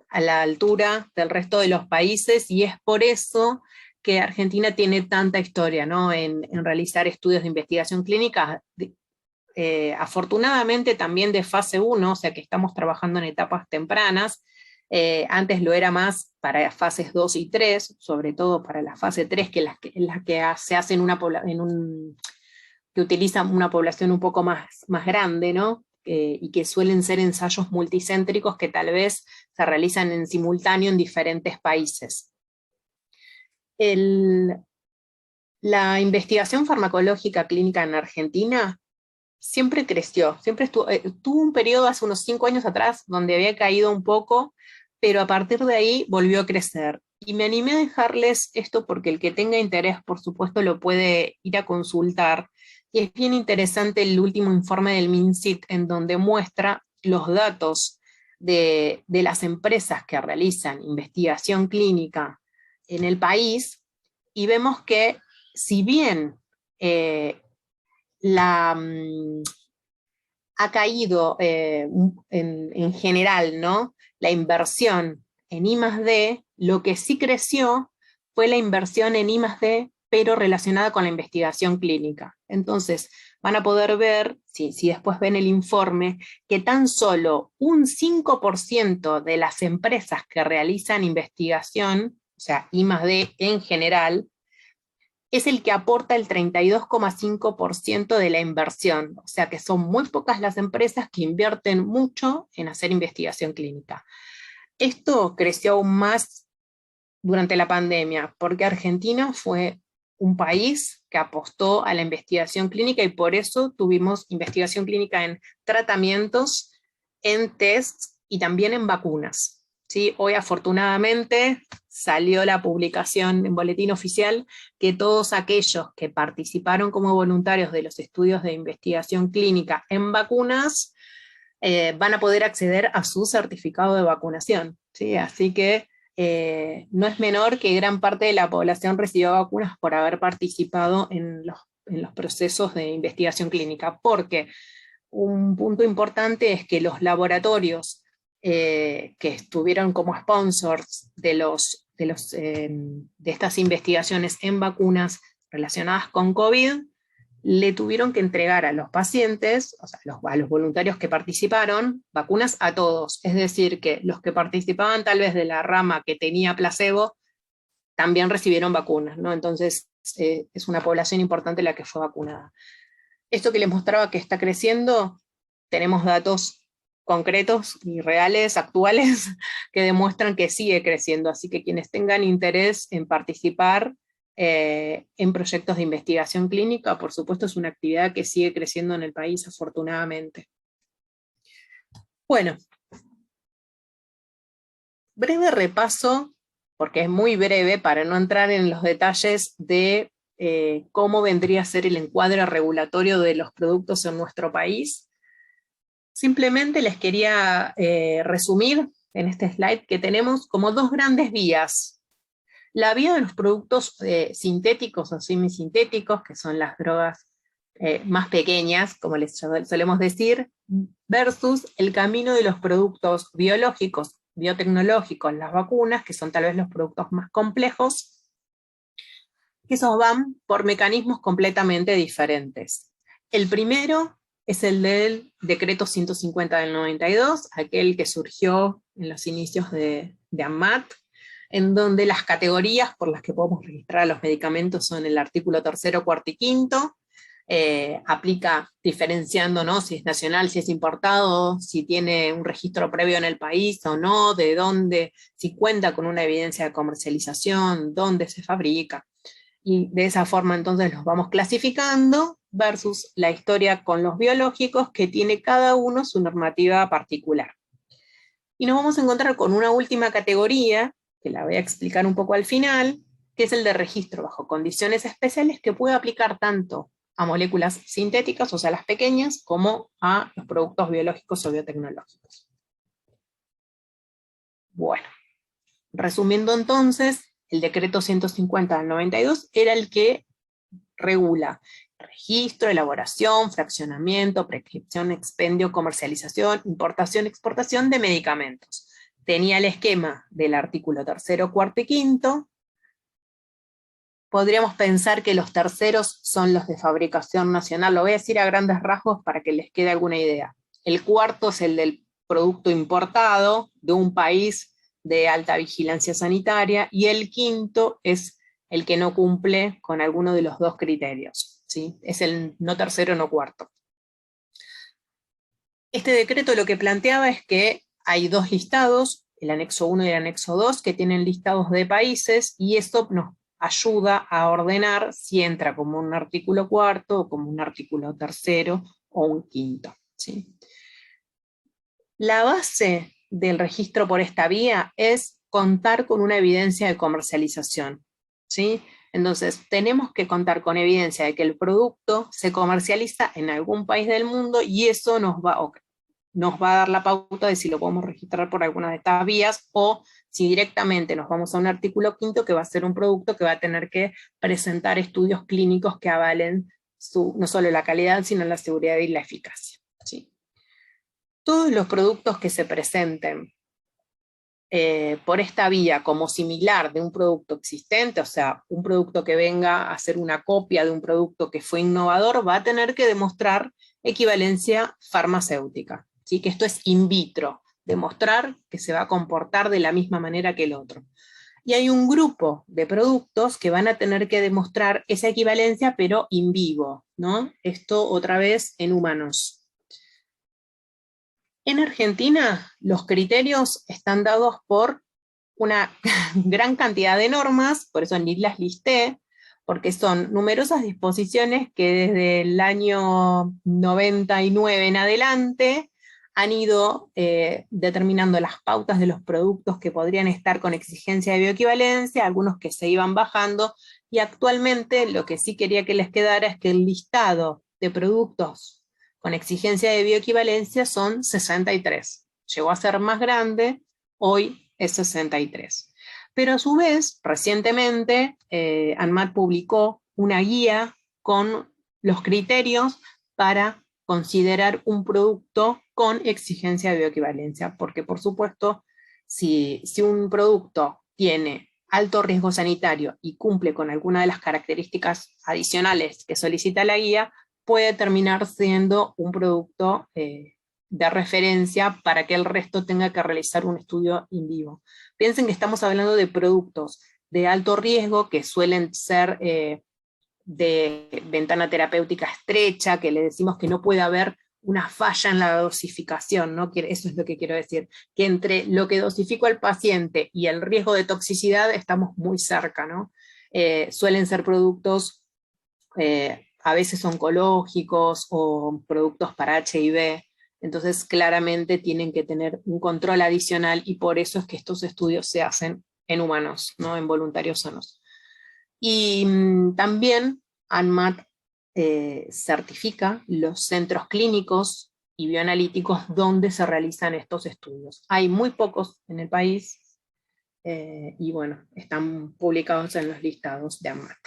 a la altura del resto de los países, y es por eso que Argentina tiene tanta historia, ¿no? en realizar estudios de investigación clínica, afortunadamente también de fase 1, o sea que estamos trabajando en etapas tempranas. Antes lo era más para fases 2 y 3, sobre todo para la fase 3, que es la que se hace que utilizan una población un poco más grande, ¿no? y que suelen ser ensayos multicéntricos que tal vez se realizan en simultáneo en diferentes países. La investigación farmacológica clínica en Argentina siempre creció, siempre tuvo un periodo hace unos 5 años atrás donde había caído un poco, pero a partir de ahí volvió a crecer. Y me animé a dejarles esto porque el que tenga interés, por supuesto, lo puede ir a consultar. Y es bien interesante el último informe del MinSIT, en donde muestra los datos de las empresas que realizan investigación clínica en el país, y vemos que si bien ha caído en general, ¿no?, la inversión en I+D, lo que sí creció fue la inversión en I+D, pero relacionada con la investigación clínica. Entonces, van a poder ver, si después ven el informe, que tan solo un 5% de las empresas que realizan investigación, o sea, I+D en general, es el que aporta el 32,5% de la inversión. O sea que son muy pocas las empresas que invierten mucho en hacer investigación clínica. Esto creció aún más durante la pandemia, porque Argentina fue un país que apostó a la investigación clínica y por eso tuvimos investigación clínica en tratamientos, en tests y también en vacunas. ¿Sí? Hoy afortunadamente salió la publicación en Boletín Oficial que todos aquellos que participaron como voluntarios de los estudios de investigación clínica en vacunas van a poder acceder a su certificado de vacunación, ¿sí? Así que no es menor que gran parte de la población recibió vacunas por haber participado en los procesos de investigación clínica, porque un punto importante es que los laboratorios que estuvieron como sponsors de estas investigaciones en vacunas relacionadas con COVID, le tuvieron que entregar a los pacientes, o sea, a los voluntarios que participaron, vacunas a todos. Es decir, que los que participaban tal vez de la rama que tenía placebo, también recibieron vacunas, ¿no? Entonces, es una población importante la que fue vacunada. Esto que les mostraba que está creciendo, tenemos datos concretos y reales, actuales, que demuestran que sigue creciendo, así que quienes tengan interés en participar en proyectos de investigación clínica, por supuesto es una actividad que sigue creciendo en el país, afortunadamente. Bueno, breve repaso, porque es muy breve para no entrar en los detalles de cómo vendría a ser el encuadre regulatorio de los productos en nuestro país. Simplemente les quería resumir en este slide que tenemos como dos grandes vías. La vía de los productos sintéticos o semisintéticos, que son las drogas más pequeñas, como les solemos decir, versus el camino de los productos biológicos, biotecnológicos, las vacunas, que son tal vez los productos más complejos, que esos van por mecanismos completamente diferentes. El primero es el del decreto 150 del 92, aquel que surgió en los inicios de ANMAT, en donde las categorías por las que podemos registrar a los medicamentos son el artículo 3º, 4º y 5º, aplica diferenciando, ¿no?, si es nacional, si es importado, si tiene un registro previo en el país o no, de dónde, si cuenta con una evidencia de comercialización, dónde se fabrica. Y de esa forma entonces los vamos clasificando versus la historia con los biológicos, que tiene cada uno su normativa particular. Y nos vamos a encontrar con una última categoría, que la voy a explicar un poco al final, que es el de registro bajo condiciones especiales, que puede aplicar tanto a moléculas sintéticas, o sea, las pequeñas, como a los productos biológicos o biotecnológicos. Bueno, resumiendo entonces, el decreto 150 del 92 era el que regula registro, elaboración, fraccionamiento, prescripción, expendio, comercialización, importación, exportación de medicamentos. Tenía el esquema del artículo 3º, 4º y 5º. Podríamos pensar que los terceros son los de fabricación nacional. Lo voy a decir a grandes rasgos para que les quede alguna idea. El cuarto es el del producto importado de un país de alta vigilancia sanitaria, y el quinto es el que no cumple con alguno de los dos criterios, ¿sí? Es el no tercero, no cuarto. Este decreto lo que planteaba es que hay dos listados, el anexo 1 y el anexo 2, que tienen listados de países, y esto nos ayuda a ordenar si entra como un artículo cuarto, o como un artículo tercero, o un quinto, ¿sí? La base del registro por esta vía es contar con una evidencia de comercialización, ¿sí? Entonces, tenemos que contar con evidencia de que el producto se comercializa en algún país del mundo, y eso nos va a dar la pauta de si lo podemos registrar por alguna de estas vías, o si directamente nos vamos a un artículo quinto, que va a ser un producto que va a tener que presentar estudios clínicos que avalen no solo la calidad, sino la seguridad y la eficacia, ¿sí? Todos los productos que se presenten por esta vía como similar de un producto existente, o sea, un producto que venga a ser una copia de un producto que fue innovador, va a tener que demostrar equivalencia farmacéutica, ¿sí? Que esto es in vitro, demostrar que se va a comportar de la misma manera que el otro. Y hay un grupo de productos que van a tener que demostrar esa equivalencia, pero in vivo, ¿no? Esto otra vez en humanos. En Argentina, los criterios están dados por una gran cantidad de normas, por eso ni las listé, porque son numerosas disposiciones que desde el año 99 en adelante han ido determinando las pautas de los productos que podrían estar con exigencia de bioequivalencia, algunos que se iban bajando, y actualmente lo que sí quería que les quedara es que el listado de productos con exigencia de bioequivalencia son 63. Llegó a ser más grande, hoy es 63. Pero a su vez, recientemente, ANMAT publicó una guía con los criterios para considerar un producto con exigencia de bioequivalencia, porque por supuesto, si un producto tiene alto riesgo sanitario y cumple con alguna de las características adicionales que solicita la guía, puede terminar siendo un producto de referencia para que el resto tenga que realizar un estudio in vivo. Piensen que estamos hablando de productos de alto riesgo que suelen ser de ventana terapéutica estrecha, que le decimos que no puede haber una falla en la dosificación, ¿no? Eso es lo que quiero decir, que entre lo que dosificó el paciente y el riesgo de toxicidad estamos muy cerca, ¿no? Suelen ser productos a veces oncológicos o productos para HIV, entonces claramente tienen que tener un control adicional, y por eso es que estos estudios se hacen en humanos, ¿no? En voluntarios sanos. Y también ANMAT certifica los centros clínicos y bioanalíticos donde se realizan estos estudios. Hay muy pocos en el país, y bueno, están publicados en los listados de ANMAT.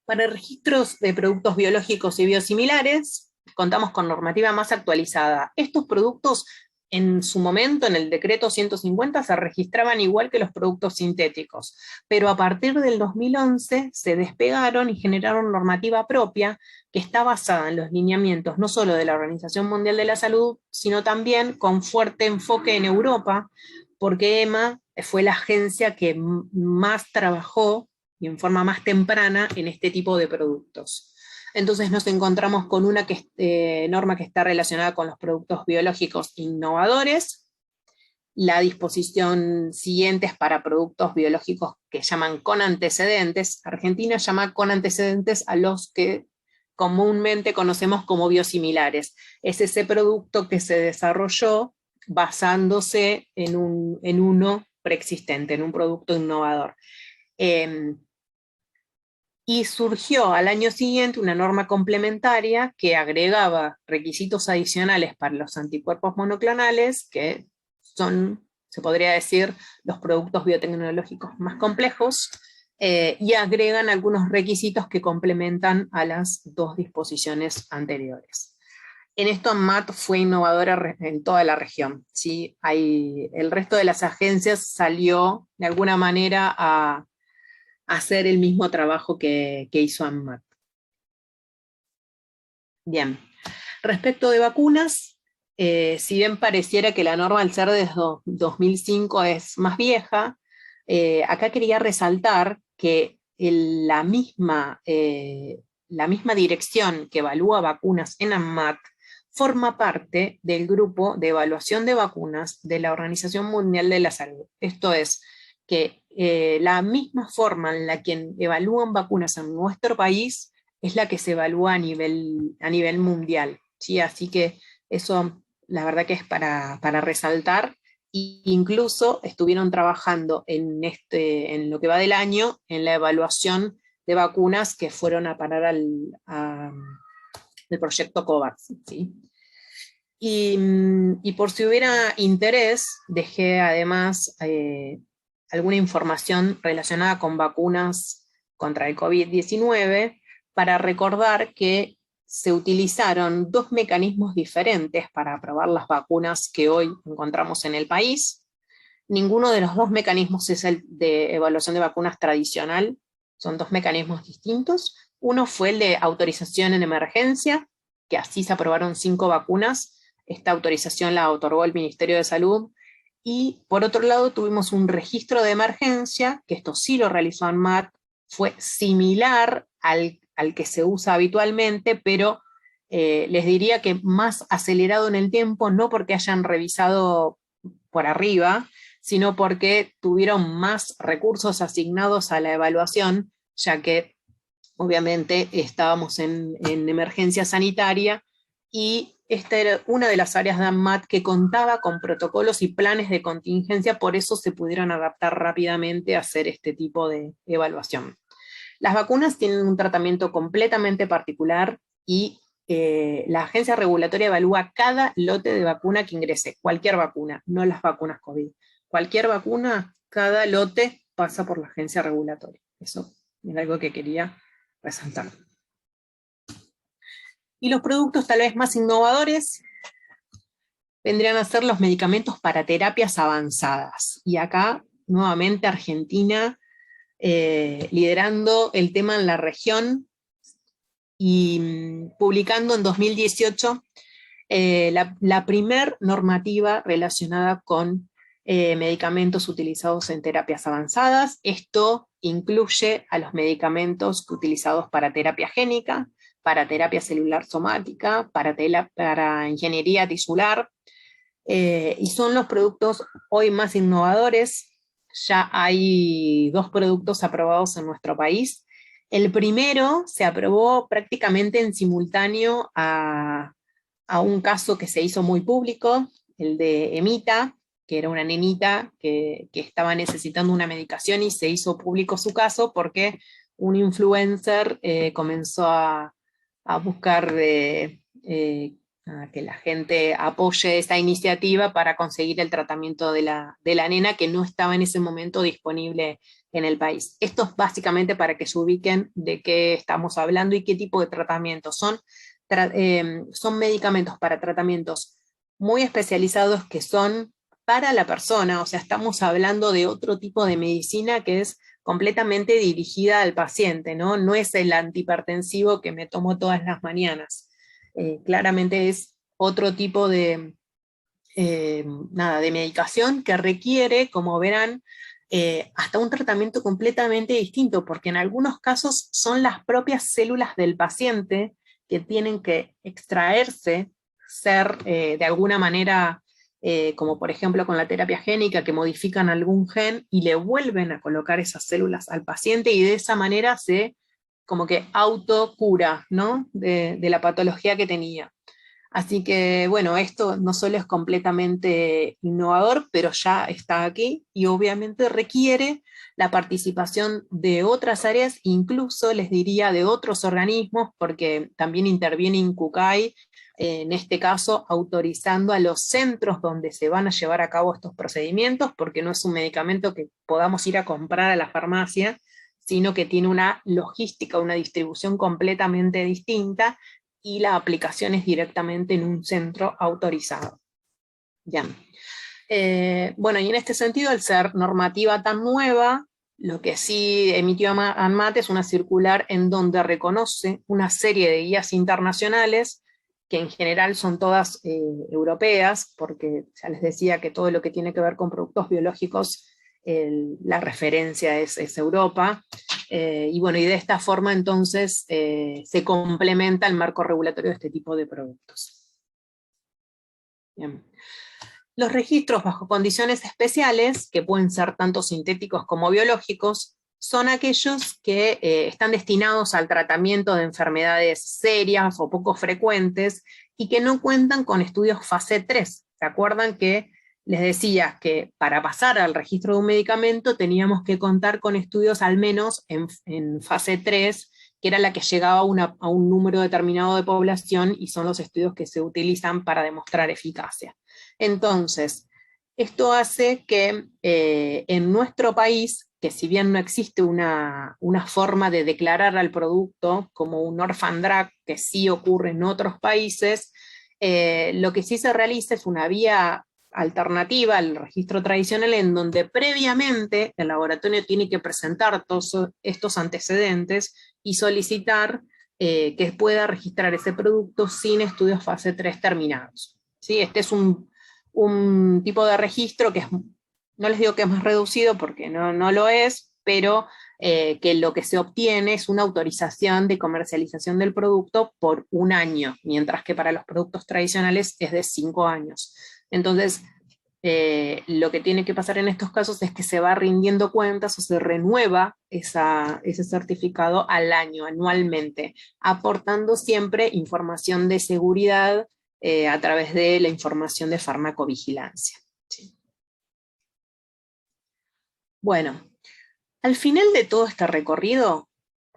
Para registros de productos biológicos y biosimilares, contamos con normativa más actualizada. Estos productos, en su momento, en el decreto 150, se registraban igual que los productos sintéticos, pero a partir del 2011 se despegaron y generaron normativa propia que está basada en los lineamientos no solo de la Organización Mundial de la Salud, sino también con fuerte enfoque en Europa, porque EMA fue la agencia que más trabajó y en forma más temprana en este tipo de productos. Entonces nos encontramos con una norma que está relacionada con los productos biológicos innovadores. La disposición siguiente es para productos biológicos que llaman con antecedentes. Argentina llama con antecedentes a los que comúnmente conocemos como biosimilares. Es ese producto que se desarrolló basándose en uno preexistente, en un producto innovador. Y surgió al año siguiente una norma complementaria que agregaba requisitos adicionales para los anticuerpos monoclonales, que son, se podría decir, los productos biotecnológicos más complejos, y agregan algunos requisitos que complementan a las dos disposiciones anteriores. En esto ANMAT fue innovadora en toda la región, ¿sí? El resto de las agencias salió de alguna manera a hacer el mismo trabajo que hizo ANMAT. Bien, respecto de vacunas, si bien pareciera que la norma al ser de 2005 es más vieja, acá quería resaltar que la misma dirección que evalúa vacunas en ANMAT forma parte del grupo de evaluación de vacunas de la Organización Mundial de la Salud. Esto es, que la misma forma en la que evalúan vacunas en nuestro país es la que se evalúa a nivel mundial, ¿sí? Así que eso la verdad que es para resaltar, e incluso estuvieron trabajando en lo que va del año en la evaluación de vacunas que fueron a parar al proyecto COVAX, ¿sí? Y por si hubiera interés, dejé además alguna información relacionada con vacunas contra el COVID-19 para recordar que se utilizaron dos mecanismos diferentes para aprobar las vacunas que hoy encontramos en el país. Ninguno de los dos mecanismos es el de evaluación de vacunas tradicional, son dos mecanismos distintos. Uno fue el de autorización en emergencia, que así se aprobaron 5 vacunas. Esta autorización la otorgó el Ministerio de Salud. Y por otro lado tuvimos un registro de emergencia, que esto sí lo realizó ANMAT, fue similar al que se usa habitualmente, pero les diría que más acelerado en el tiempo, no porque hayan revisado por arriba, sino porque tuvieron más recursos asignados a la evaluación, ya que obviamente estábamos en emergencia sanitaria, y esta era una de las áreas de ANMAT que contaba con protocolos y planes de contingencia, por eso se pudieron adaptar rápidamente a hacer este tipo de evaluación. Las vacunas tienen un tratamiento completamente particular y la agencia regulatoria evalúa cada lote de vacuna que ingrese, cualquier vacuna, no las vacunas COVID. Cualquier vacuna, cada lote pasa por la agencia regulatoria. Eso es algo que quería resaltar. Y los productos tal vez más innovadores vendrían a ser los medicamentos para terapias avanzadas. Y acá, nuevamente, Argentina liderando el tema en la región y publicando en 2018 la primer normativa relacionada con medicamentos utilizados en terapias avanzadas. Esto incluye a los medicamentos utilizados para terapia génica, para terapia celular somática, para ingeniería tisular, y son los productos hoy más innovadores. Ya hay 2 productos aprobados en nuestro país. El primero se aprobó prácticamente en simultáneo a un caso que se hizo muy público, el de Emita, que era una nenita que estaba necesitando una medicación, y se hizo público su caso porque un influencer comenzó a buscar a que la gente apoye esa iniciativa para conseguir el tratamiento de la nena, que no estaba en ese momento disponible en el país. Esto es básicamente para que se ubiquen de qué estamos hablando y qué tipo de tratamientos son. Son medicamentos para tratamientos muy especializados que son para la persona, o sea, estamos hablando de otro tipo de medicina que es completamente dirigida al paciente, ¿no? No es el antihipertensivo que me tomo todas las mañanas. Claramente es otro tipo de medicación que requiere, como verán, hasta un tratamiento completamente distinto, porque en algunos casos son las propias células del paciente que tienen que extraerse, ser de alguna manera, como por ejemplo con la terapia génica, que modifican algún gen y le vuelven a colocar esas células al paciente, y de esa manera se como que autocura, ¿no? de la patología que tenía. Así que, bueno, esto no solo es completamente innovador, pero ya está aquí, y obviamente requiere la participación de otras áreas, incluso les diría de otros organismos, porque también interviene INCUCAI, en este caso autorizando a los centros donde se van a llevar a cabo estos procedimientos, porque no es un medicamento que podamos ir a comprar a la farmacia, sino que tiene una logística, una distribución completamente distinta, y la aplicación es directamente en un centro autorizado. Bien. Bueno, y en este sentido, al ser normativa tan nueva, lo que sí emitió ANMAT es una circular en donde reconoce una serie de guías internacionales, que en general son todas europeas, porque ya les decía que todo lo que tiene que ver con productos biológicos, la referencia es Europa, y bueno, y de esta forma entonces se complementa el marco regulatorio de este tipo de productos. Bien. Los registros bajo condiciones especiales, que pueden ser tanto sintéticos como biológicos, son aquellos que están destinados al tratamiento de enfermedades serias o poco frecuentes y que no cuentan con estudios fase 3. ¿Se acuerdan que les decía que para pasar al registro de un medicamento teníamos que contar con estudios al menos en fase 3, que era la que llegaba a un número determinado de población y son los estudios que se utilizan para demostrar eficacia? Entonces, esto hace que en nuestro país, que si bien no existe una forma de declarar al producto como un orphan drug, que sí ocurre en otros países, lo que sí se realiza es una vía alternativa al registro tradicional en donde previamente el laboratorio tiene que presentar todos estos antecedentes y solicitar que pueda registrar ese producto sin estudios fase 3 terminados. ¿Sí? Este es un tipo de registro que es, no les digo que es más reducido porque no lo es, pero que lo que se obtiene es una autorización de comercialización del producto por 1 año, mientras que para los productos tradicionales es de 5 años. Entonces, lo que tiene que pasar en estos casos es que se va rindiendo cuentas o se renueva ese certificado al año, anualmente, aportando siempre información de seguridad a través de la información de farmacovigilancia. ¿Sí? Bueno, al final de todo este recorrido,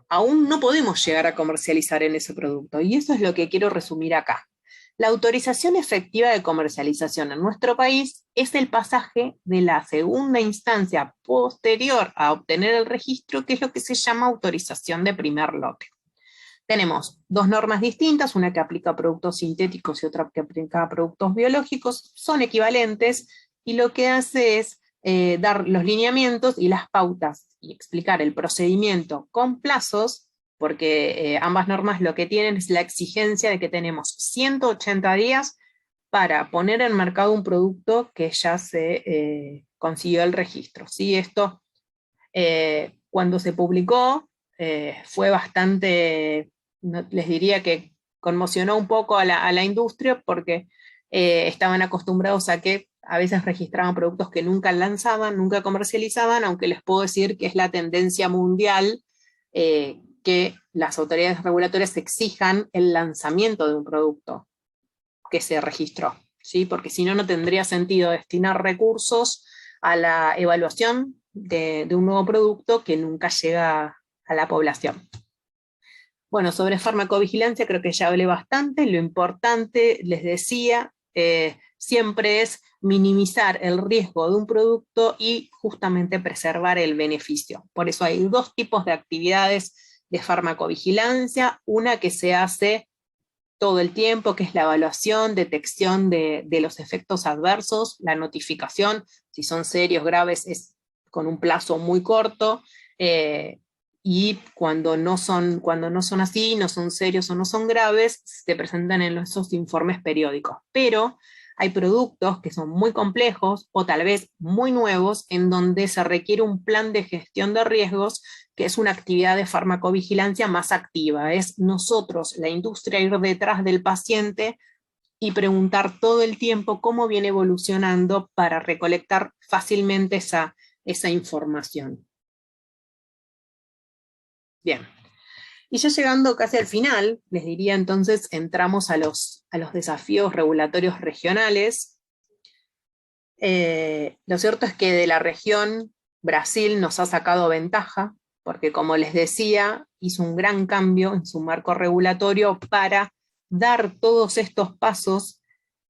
aún no podemos llegar a comercializar en ese producto, y eso es lo que quiero resumir acá. La autorización efectiva de comercialización en nuestro país es el pasaje de la segunda instancia posterior a obtener el registro, que es lo que se llama autorización de primer lote. Tenemos 2 normas distintas, una que aplica a productos sintéticos y otra que aplica a productos biológicos, son equivalentes, y lo que hace es dar los lineamientos y las pautas y explicar el procedimiento con plazos, porque ambas normas lo que tienen es la exigencia de que tenemos 180 días para poner en mercado un producto que ya se consiguió el registro. ¿Sí? Esto, cuando se publicó, fue bastante, les diría que conmocionó un poco a la industria, porque estaban acostumbrados a que a veces registraban productos que nunca lanzaban, nunca comercializaban, aunque les puedo decir que es la tendencia mundial que las autoridades regulatorias exijan el lanzamiento de un producto que se registró, ¿sí? Porque si no, no tendría sentido destinar recursos a la evaluación de un nuevo producto que nunca llega a la población. Bueno, sobre farmacovigilancia creo que ya hablé bastante. Lo importante, les decía, siempre es minimizar el riesgo de un producto y justamente preservar el beneficio. Por eso hay 2 tipos de actividades de farmacovigilancia, una que se hace todo el tiempo, que es la evaluación, detección de los efectos adversos, la notificación, si son serios, graves, es con un plazo muy corto, y cuando no son así, no son serios o no son graves, se presentan en esos informes periódicos. Pero hay productos que son muy complejos o tal vez muy nuevos, en donde se requiere un plan de gestión de riesgos, que es una actividad de farmacovigilancia más activa. Es nosotros, la industria, ir detrás del paciente y preguntar todo el tiempo cómo viene evolucionando para recolectar fácilmente esa información. Bien. Y ya llegando casi al final, les diría entonces, entramos a los desafíos regulatorios regionales. Lo cierto es que de la región, Brasil nos ha sacado ventaja, porque como les decía, hizo un gran cambio en su marco regulatorio para dar todos estos pasos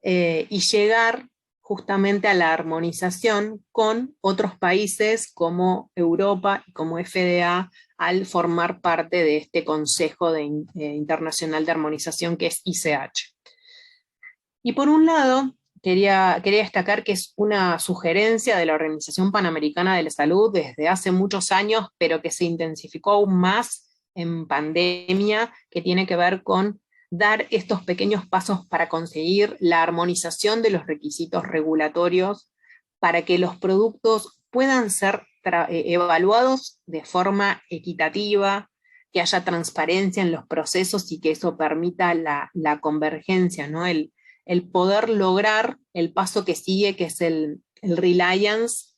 y llegar justamente a la armonización con otros países como Europa y como FDA, al formar parte de este Consejo Internacional de Armonización, que es ICH. Y por un lado, quería destacar que es una sugerencia de la Organización Panamericana de la Salud desde hace muchos años, pero que se intensificó aún más en pandemia, que tiene que ver con dar estos pequeños pasos para conseguir la armonización de los requisitos regulatorios para que los productos puedan ser evaluados de forma equitativa, que haya transparencia en los procesos y que eso permita la convergencia, ¿no? El el poder lograr el paso que sigue, que es el reliance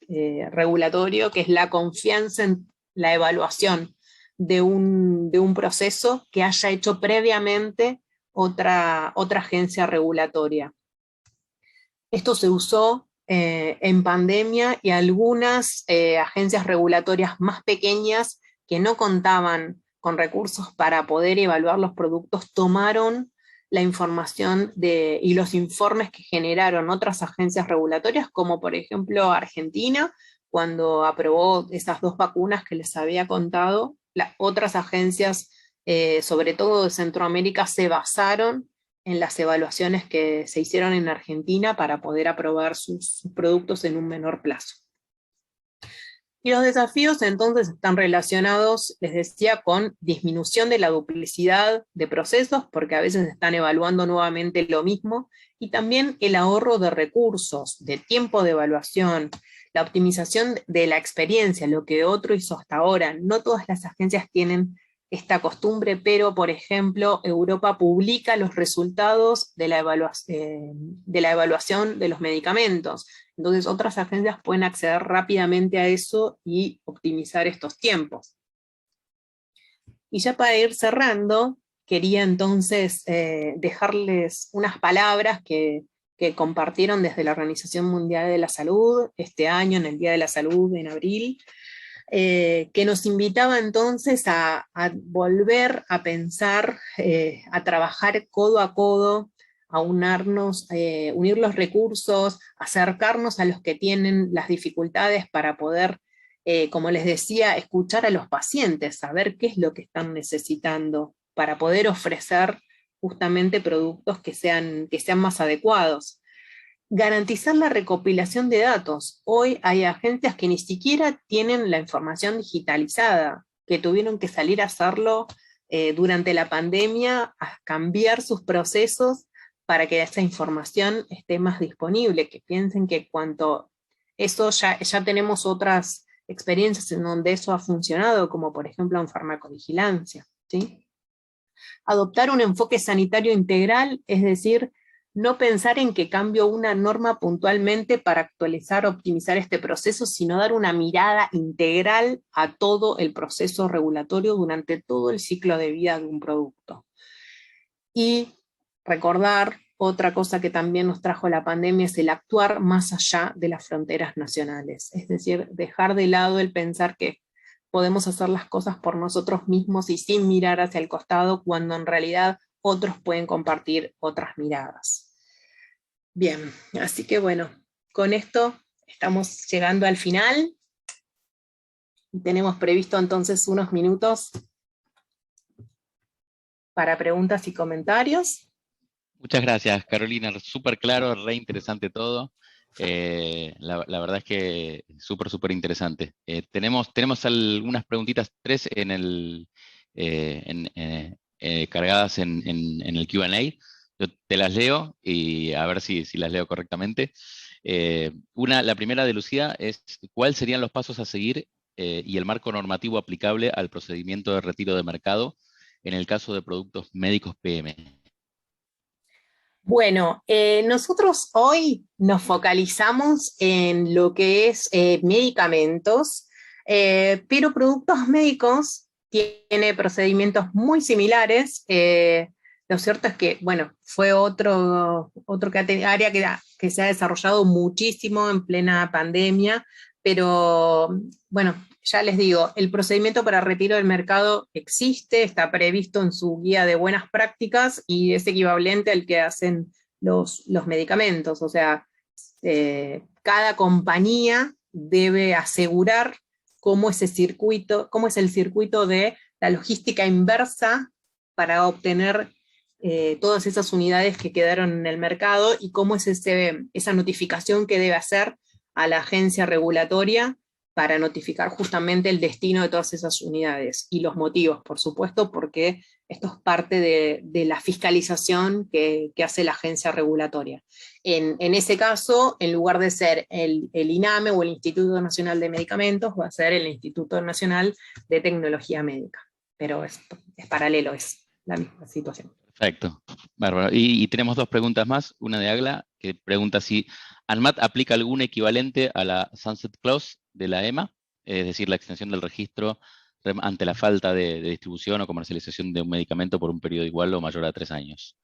regulatorio, que es la confianza en la evaluación de un proceso que haya hecho previamente otra agencia regulatoria. Esto se usó en pandemia, y algunas agencias regulatorias más pequeñas que no contaban con recursos para poder evaluar los productos tomaron la información y los informes que generaron otras agencias regulatorias, como por ejemplo Argentina, cuando aprobó esas 2 vacunas que les había contado. Otras agencias, sobre todo de Centroamérica, se basaron en las evaluaciones que se hicieron en Argentina para poder aprobar sus productos en un menor plazo. Y los desafíos entonces están relacionados, les decía, con disminución de la duplicidad de procesos, porque a veces están evaluando nuevamente lo mismo, y también el ahorro de recursos, de tiempo de evaluación, la optimización de la experiencia, lo que otro hizo hasta ahora. No todas las agencias tienen esta costumbre, pero por ejemplo Europa publica los resultados de la evaluación de los medicamentos. Entonces otras agencias pueden acceder rápidamente a eso y optimizar estos tiempos. Y ya para ir cerrando, quería entonces dejarles unas palabras que compartieron desde la Organización Mundial de la Salud este año, en el Día de la Salud, en abril, que nos invitaba entonces a volver a pensar, a trabajar codo a codo, a unir los recursos, acercarnos a los que tienen las dificultades para poder, como les decía, escuchar a los pacientes, saber qué es lo que están necesitando, para poder ofrecer justamente productos que sean más adecuados. Garantizar la recopilación de datos. Hoy hay agencias que ni siquiera tienen la información digitalizada, que tuvieron que salir a hacerlo durante la pandemia, a cambiar sus procesos para que esa información esté más disponible, que piensen que cuanto eso ya tenemos otras experiencias en donde eso ha funcionado, como por ejemplo en farmacovigilancia, ¿sí? Adoptar un enfoque sanitario integral, es decir, no pensar en que cambio una norma puntualmente para actualizar o optimizar este proceso, sino dar una mirada integral a todo el proceso regulatorio durante todo el ciclo de vida de un producto. Y recordar, otra cosa que también nos trajo la pandemia es el actuar más allá de las fronteras nacionales, es decir, dejar de lado el pensar que podemos hacer las cosas por nosotros mismos y sin mirar hacia el costado, cuando en realidad otros pueden compartir otras miradas. Bien, así que bueno, con esto estamos llegando al final. Tenemos previsto entonces unos minutos para preguntas y comentarios. Muchas gracias, Carolina. Súper claro, re interesante todo. La verdad es que súper interesante. Tenemos algunas preguntitas, 3 cargadas en el Q&A. Yo te las leo y a ver si las leo correctamente. La primera de Lucía es: ¿cuáles serían los pasos a seguir y el marco normativo aplicable al procedimiento de retiro de mercado en el caso de productos médicos PM? Bueno, nosotros hoy nos focalizamos en lo que es medicamentos, pero productos médicos tiene procedimientos muy similares. Lo cierto es que, bueno, fue otro área que se ha desarrollado muchísimo en plena pandemia, pero bueno, ya les digo, el procedimiento para retiro del mercado existe, está previsto en su guía de buenas prácticas y es equivalente al que hacen los medicamentos. O sea, cada compañía debe asegurar cómo es el circuito de la logística inversa para obtener todas esas unidades que quedaron en el mercado, y cómo es esa notificación que debe hacer a la agencia regulatoria para notificar justamente el destino de todas esas unidades, y los motivos, por supuesto, porque esto es parte de la fiscalización que hace la agencia regulatoria. En ese caso, en lugar de ser el INAME o el Instituto Nacional de Medicamentos, va a ser el Instituto Nacional de Tecnología Médica. Pero es paralelo, es la misma situación. Perfecto, bárbaro. Y tenemos dos preguntas más, una de Agla, que pregunta si ANMAT aplica algún equivalente a la Sunset Clause de la EMA, es decir, la extensión del registro ante la falta de distribución o comercialización de un medicamento por un periodo igual o mayor a 3 años.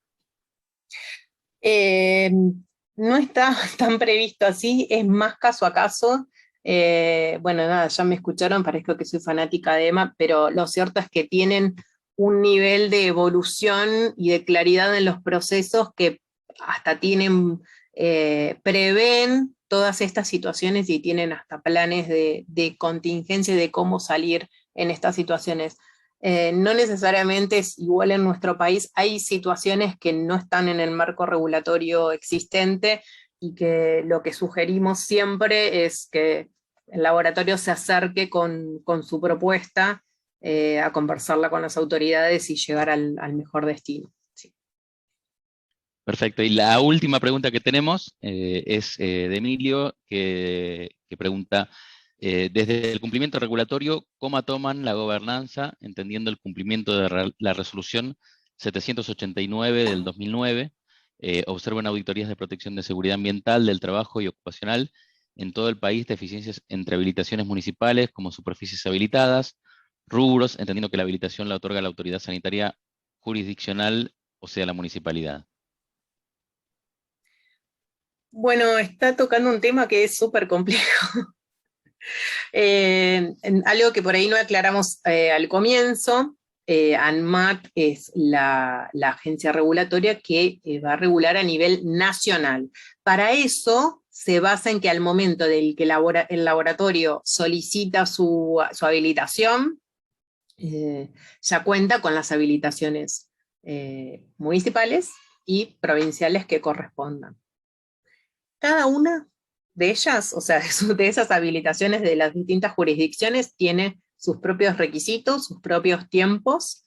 No está tan previsto así, es más caso a caso. Bueno, nada, ya me escucharon, parezco que soy fanática de EMA, pero lo cierto es que tienen un nivel de evolución y de claridad en los procesos que hasta prevén todas estas situaciones y tienen hasta planes de contingencia y de cómo salir en estas situaciones. No necesariamente es igual en nuestro país, hay situaciones que no están en el marco regulatorio existente y que lo que sugerimos siempre es que el laboratorio se acerque con su propuesta a conversarla con las autoridades y llegar al mejor destino. Sí. Perfecto, y la última pregunta que tenemos es de Emilio, que pregunta, desde el cumplimiento regulatorio, ¿cómo toman la gobernanza, entendiendo el cumplimiento de la resolución 789 del 2009? Observan auditorías de protección de seguridad ambiental, del trabajo y ocupacional en todo el país, deficiencias entre habilitaciones municipales como superficies habilitadas, rubros, entendiendo que la habilitación la otorga la autoridad sanitaria jurisdiccional, o sea, la municipalidad. Bueno, está tocando un tema que es súper complejo. Algo que por ahí no aclaramos al comienzo, ANMAT es la agencia regulatoria que va a regular a nivel nacional. Para eso se basa en que al momento del que el laboratorio solicita su habilitación, ya cuenta con las habilitaciones municipales y provinciales que correspondan. Cada una de ellas, o sea, de esas habilitaciones de las distintas jurisdicciones, tiene sus propios requisitos, sus propios tiempos,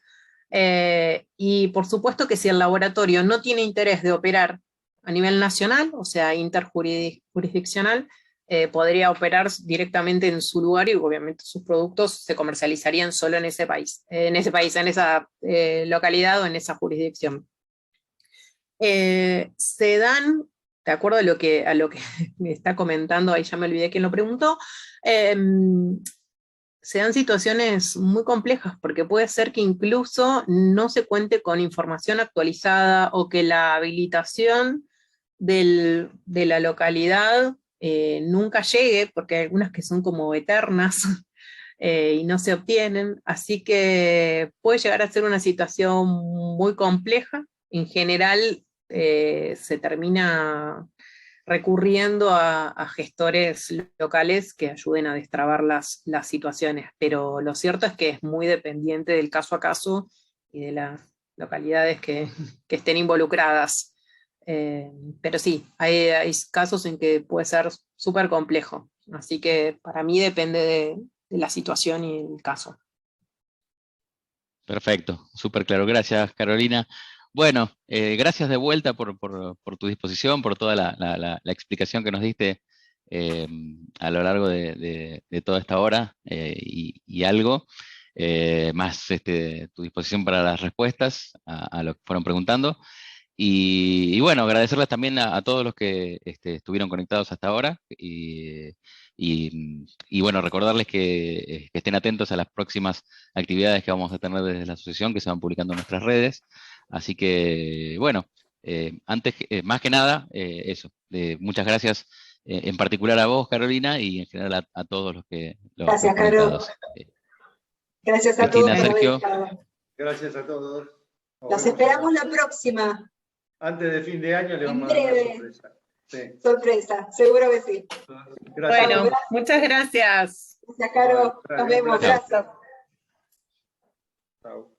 y por supuesto que si el laboratorio no tiene interés de operar a nivel nacional, o sea, interjurisdiccional, podría operar directamente en su lugar y obviamente sus productos se comercializarían solo en ese país, en esa localidad o en esa jurisdicción. Se dan, de acuerdo a lo que me está comentando, ahí ya me olvidé quién lo preguntó, se dan situaciones muy complejas, porque puede ser que incluso no se cuente con información actualizada o que la habilitación de la localidad nunca llegue, porque hay algunas que son como eternas y no se obtienen, así que puede llegar a ser una situación muy compleja. En general se termina recurriendo a gestores locales que ayuden a destrabar las situaciones, pero lo cierto es que es muy dependiente del caso a caso y de las localidades que estén involucradas. Pero sí, hay casos en que puede ser súper complejo, así que para mí depende de la situación y el caso. Perfecto, súper claro. Gracias, Carolina. Bueno, gracias de vuelta por tu disposición, por toda la explicación que nos diste a lo largo de toda esta hora y algo, más tu disposición para las respuestas a lo que fueron preguntando. Y bueno, agradecerles también a todos los que estuvieron conectados hasta ahora y bueno, recordarles que estén atentos a las próximas actividades que vamos a tener desde la asociación, que se van publicando en nuestras redes. Así que, bueno, más que nada, eso. Muchas gracias en particular a vos, Carolina, y en general a todos los que Gracias, conectados. Caro. Gracias a Cristina, todos. Sergio. Gracias a todos. Los esperamos la próxima. Antes de fin de año le vamos En a dar una breve. sorpresa. Sí. Sorpresa, seguro que sí. Gracias. Bueno, gracias. muchas gracias. Gracias, Caro. Nos vemos. Gracias. Chao.